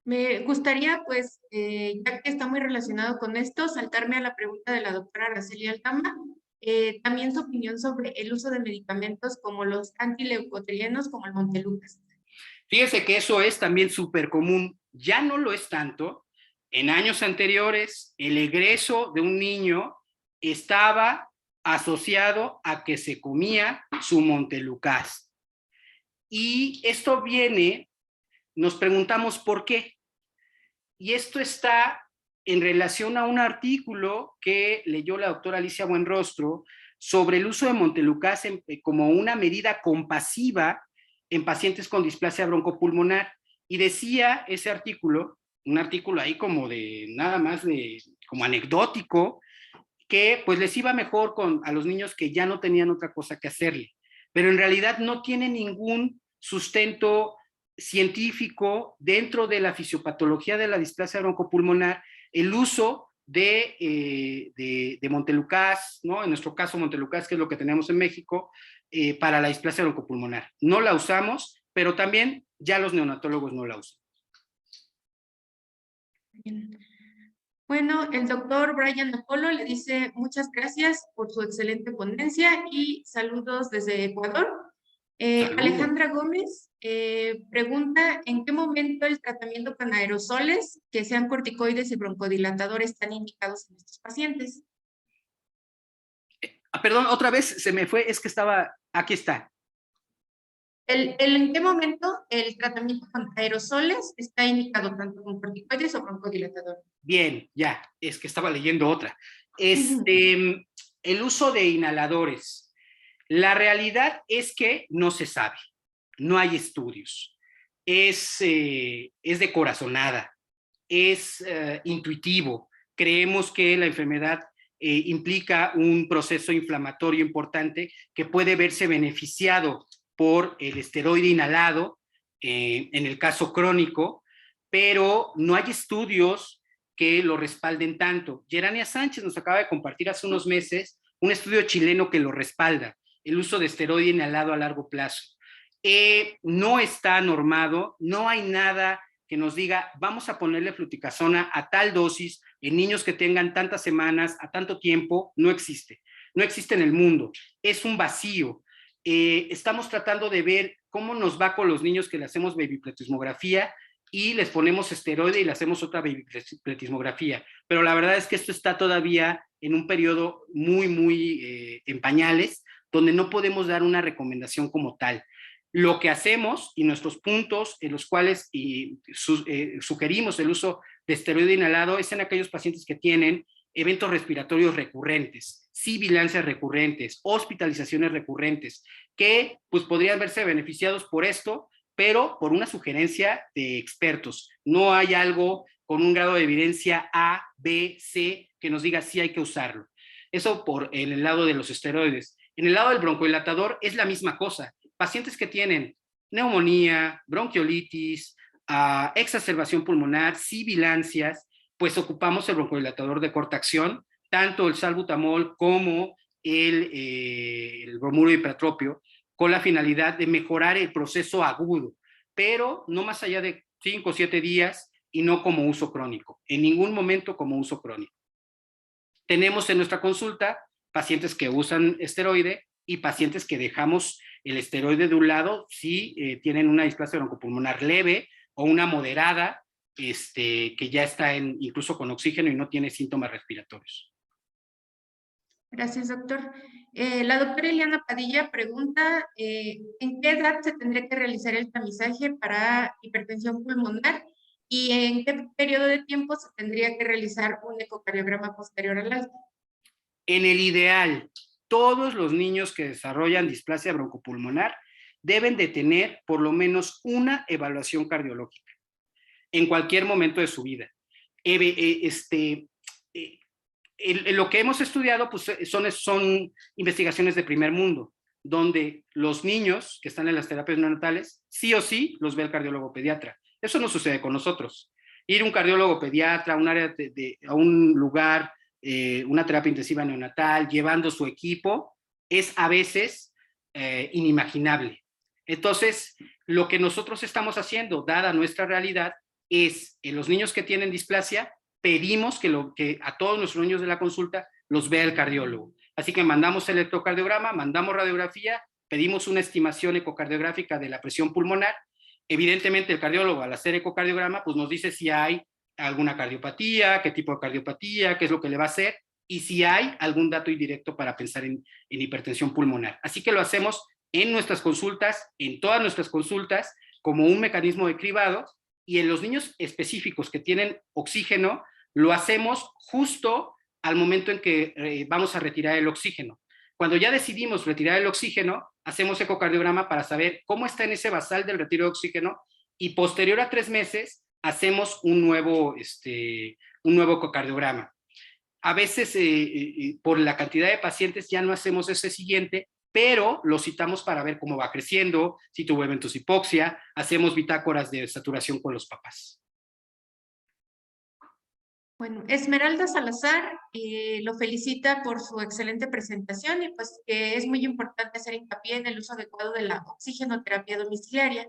Me gustaría, pues, ya que está muy relacionado con esto, saltarme a la pregunta de la doctora Araceli Aldama, también su opinión sobre el uso de medicamentos como los antileucotrienos, como el Montelukast. Fíjese que eso es también súper común, ya no lo es tanto. En años anteriores, el egreso de un niño estaba asociado a que se comía su Montelukast. Y esto viene, nos preguntamos por qué. Y esto está en relación a un artículo que leyó la doctora Alicia Buenrostro sobre el uso de Montelukast como una medida compasiva en pacientes con displasia broncopulmonar. Y decía ese artículo, un artículo ahí como de nada más como anecdótico, que pues les iba mejor a los niños que ya no tenían otra cosa que hacerle. Pero en realidad no tiene ningún sustento científico dentro de la fisiopatología de la displasia broncopulmonar el uso de Montelukast, ¿no? En nuestro caso Montelukast, que es lo que tenemos en México, para la displasia broncopulmonar. No la usamos, pero también ya los neonatólogos no la usan. Bueno, el doctor Brian Apolo le dice muchas gracias por su excelente ponencia y saludos desde Ecuador. Alejandra Gómez pregunta ¿en qué momento el tratamiento con aerosoles que sean corticoides y broncodilatadores están indicados en estos pacientes? Perdón, otra vez se me fue, es que estaba, aquí está. ¿En qué momento el tratamiento con aerosoles está indicado tanto con corticoides o broncodilatador? Bien, ya, es que estaba leyendo otra. El uso de inhaladores. La realidad es que no se sabe, no hay estudios. Es de corazonada, es intuitivo. Creemos que la enfermedad implica un proceso inflamatorio importante que puede verse beneficiado por el esteroide inhalado, en el caso crónico, pero no hay estudios que lo respalden tanto. Gerania Sánchez nos acaba de compartir hace unos meses un estudio chileno que lo respalda, el uso de esteroide inhalado a largo plazo. No está normado, no hay nada que nos diga, vamos a ponerle fluticasona a tal dosis en niños que tengan tantas semanas, a tanto tiempo. No existe. No existe en el mundo. Es un vacío. Estamos tratando de ver cómo nos va con los niños que le hacemos babypletismografía y les ponemos esteroide y le hacemos otra babypletismografía. Pero la verdad es que esto está todavía en un periodo muy en pañales, donde no podemos dar una recomendación como tal. Lo que hacemos y nuestros puntos en los cuales sugerimos el uso de esteroide inhalado es en aquellos pacientes que tienen eventos respiratorios recurrentes, sibilancias recurrentes, hospitalizaciones recurrentes, que pues podrían verse beneficiados por esto, pero por una sugerencia de expertos. No hay algo con un grado de evidencia A, B, C que nos diga si hay que usarlo. Eso por el lado de los esteroides. En el lado del broncodilatador es la misma cosa. Pacientes que tienen neumonía, bronquiolitis, exacerbación pulmonar, sibilancias, pues ocupamos el broncodilatador de corta acción, tanto el salbutamol como el bromuro hipratropio, con la finalidad de mejorar el proceso agudo, pero no más allá de 5 o 7 días y no como uso crónico, en ningún momento como uso crónico. Tenemos en nuestra consulta pacientes que usan esteroide y pacientes que dejamos el esteroide de un lado si tienen una displasia broncopulmonar leve o una moderada, que ya está incluso con oxígeno y no tiene síntomas respiratorios. Gracias, doctor. La doctora Eliana Padilla pregunta, ¿en qué edad se tendría que realizar el tamizaje para hipertensión pulmonar y en qué periodo de tiempo se tendría que realizar un ecocardiograma posterior al alta? En el ideal, todos los niños que desarrollan displasia broncopulmonar deben de tener por lo menos una evaluación cardiológica en cualquier momento de su vida. Lo que hemos estudiado pues, son investigaciones de primer mundo, donde los niños que están en las terapias neonatales, sí o sí los ve el cardiólogo pediatra. Eso no sucede con nosotros. Ir a un cardiólogo pediatra, a un lugar, una terapia intensiva neonatal, llevando su equipo, es a veces inimaginable. Entonces, lo que nosotros estamos haciendo, dada nuestra realidad, es en los niños que tienen displasia, pedimos que a todos nuestros niños de la consulta los vea el cardiólogo. Así que mandamos electrocardiograma, mandamos radiografía, pedimos una estimación ecocardiográfica de la presión pulmonar. Evidentemente el cardiólogo al hacer ecocardiograma pues nos dice si hay alguna cardiopatía, qué tipo de cardiopatía, qué es lo que le va a hacer y si hay algún dato indirecto para pensar en hipertensión pulmonar. Así que lo hacemos en nuestras consultas, en todas nuestras consultas, como un mecanismo de cribado, y en los niños específicos que tienen oxígeno, lo hacemos justo al momento en que vamos a retirar el oxígeno. Cuando ya decidimos retirar el oxígeno, hacemos ecocardiograma para saber cómo está en ese basal del retiro de oxígeno y posterior a 3 meses hacemos un nuevo ecocardiograma. A veces, por la cantidad de pacientes, ya no hacemos ese siguiente, pero lo citamos para ver cómo va creciendo, si tuvo eventos de hipoxia, hacemos bitácoras de saturación con los papás. Bueno, Esmeralda Salazar lo felicita por su excelente presentación y pues que es muy importante hacer hincapié en el uso adecuado de la oxigenoterapia domiciliaria.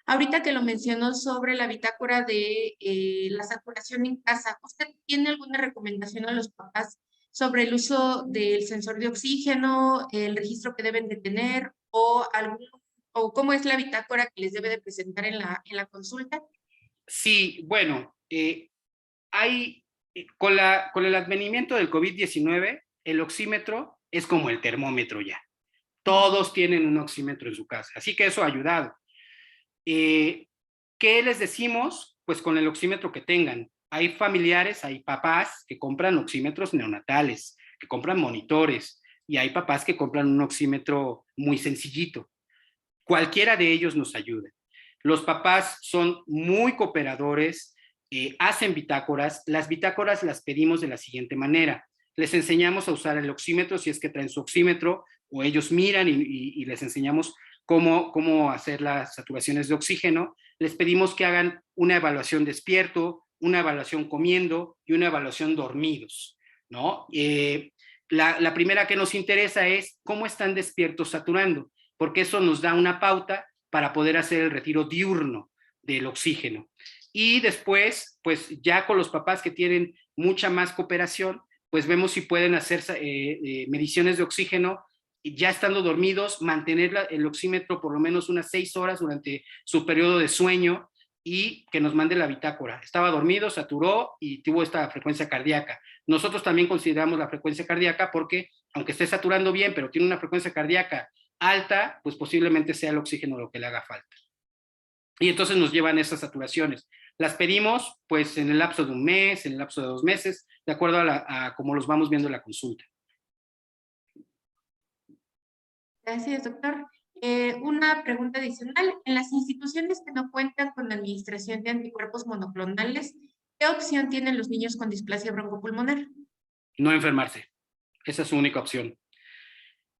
Ahorita que lo mencionó sobre la bitácora de la saturación en casa, ¿usted tiene alguna recomendación a los papás sobre el uso del sensor de oxígeno, el registro que deben de tener o cómo es la bitácora que les debe de presentar en la consulta? Sí, bueno, con el advenimiento del COVID-19, el oxímetro es como el termómetro ya. Todos tienen un oxímetro en su casa, así que eso ha ayudado. ¿Qué les decimos? Pues con el oxímetro que tengan. hay familiares, hay papás que compran oxímetros neonatales, que compran monitores, y hay papás que compran un oxímetro muy sencillito. Cualquiera de ellos nos ayuda. Los papás son muy cooperadores, hacen bitácoras. Las bitácoras las pedimos de la siguiente manera. Les enseñamos a usar el oxímetro si es que traen su oxímetro, o ellos miran y les enseñamos cómo hacer las saturaciones de oxígeno. Les pedimos que hagan una evaluación despierto, una evaluación comiendo y una evaluación dormidos, ¿no? La primera que nos interesa es cómo están despiertos saturando, porque eso nos da una pauta para poder hacer el retiro diurno del oxígeno. Y después, pues ya con los papás que tienen mucha más cooperación, pues vemos si pueden hacer mediciones de oxígeno ya estando dormidos, mantener el oxímetro por lo menos unas 6 horas durante su periodo de sueño y que nos mande la bitácora. Estaba dormido, saturó y tuvo esta frecuencia cardíaca. Nosotros también consideramos la frecuencia cardíaca porque, aunque esté saturando bien, pero tiene una frecuencia cardíaca alta, pues posiblemente sea el oxígeno lo que le haga falta. Y entonces nos llevan esas saturaciones. Las pedimos pues en el lapso de un mes, en el lapso de 2 meses, de acuerdo a cómo los vamos viendo en la consulta. Gracias, doctor. Una pregunta adicional. En las instituciones que no cuentan con la administración de anticuerpos monoclonales, ¿qué opción tienen los niños con displasia broncopulmonar? No enfermarse. Esa es su única opción.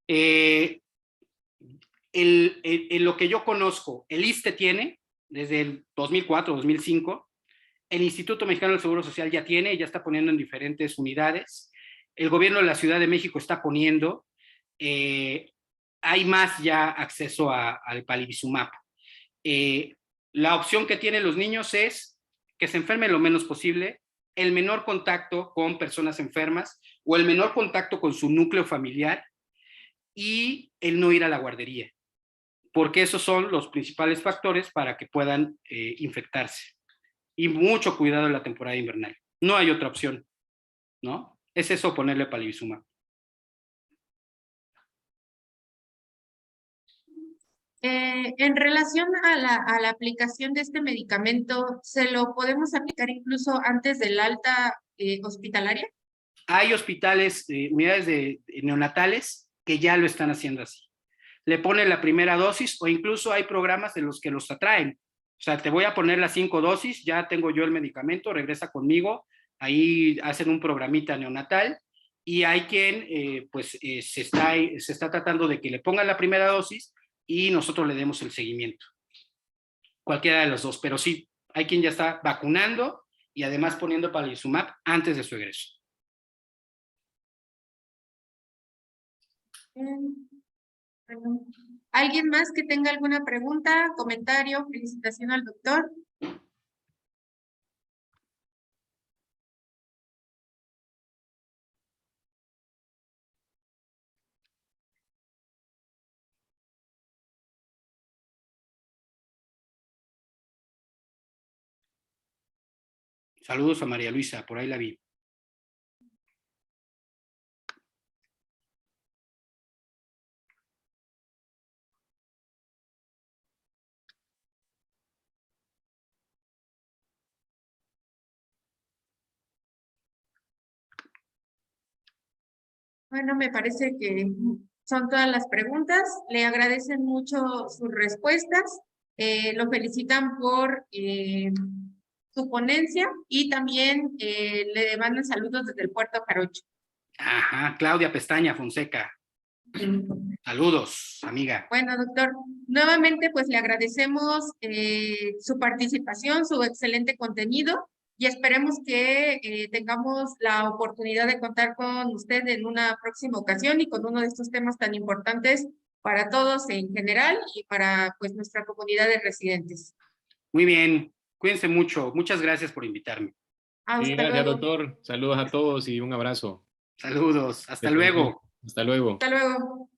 En lo que yo conozco, el ISSSTE tiene, desde el 2004, 2005, el Instituto Mexicano del Seguro Social ya tiene, ya está poniendo en diferentes unidades, el gobierno de la Ciudad de México está poniendo, hay más ya acceso al palivizumab. La opción que tienen los niños es que se enfermen lo menos posible, el menor contacto con personas enfermas o el menor contacto con su núcleo familiar y el no ir a la guardería, porque esos son los principales factores para que puedan infectarse. Y mucho cuidado en la temporada invernal. No hay otra opción, ¿no? Es eso, ponerle palivizumab. En relación a la aplicación de este medicamento, ¿se lo podemos aplicar incluso antes del alta hospitalaria? Hay hospitales, unidades neonatales que ya lo están haciendo así. Le ponen la primera dosis o incluso hay programas en los que los atraen. O sea, te voy a poner las 5 dosis, ya tengo yo el medicamento, regresa conmigo, ahí hacen un programita neonatal y hay quien se está tratando de que le pongan la primera dosis y nosotros le demos el seguimiento. Cualquiera de los dos, pero sí, hay quien ya está vacunando y además poniendo palivizumab antes de su egreso. Bueno, ¿alguien más que tenga alguna pregunta, comentario, felicitación al doctor? Saludos a María Luisa, por ahí la vi. Bueno, me parece que son todas las preguntas. Le agradecen mucho sus respuestas. Lo felicitan por su ponencia y también le mandan saludos desde el Puerto Jarocho. Ajá, Claudia Pestaña Fonseca. Saludos, amiga. Bueno, doctor, nuevamente pues le agradecemos su participación, su excelente contenido y esperemos que tengamos la oportunidad de contar con usted en una próxima ocasión y con uno de estos temas tan importantes para todos en general y para pues nuestra comunidad de residentes. Muy bien, cuídense mucho. Muchas gracias por invitarme. Hasta Gracias, luego. doctor. Saludos a todos y un abrazo. Saludos, hasta luego. Hasta luego. Hasta luego.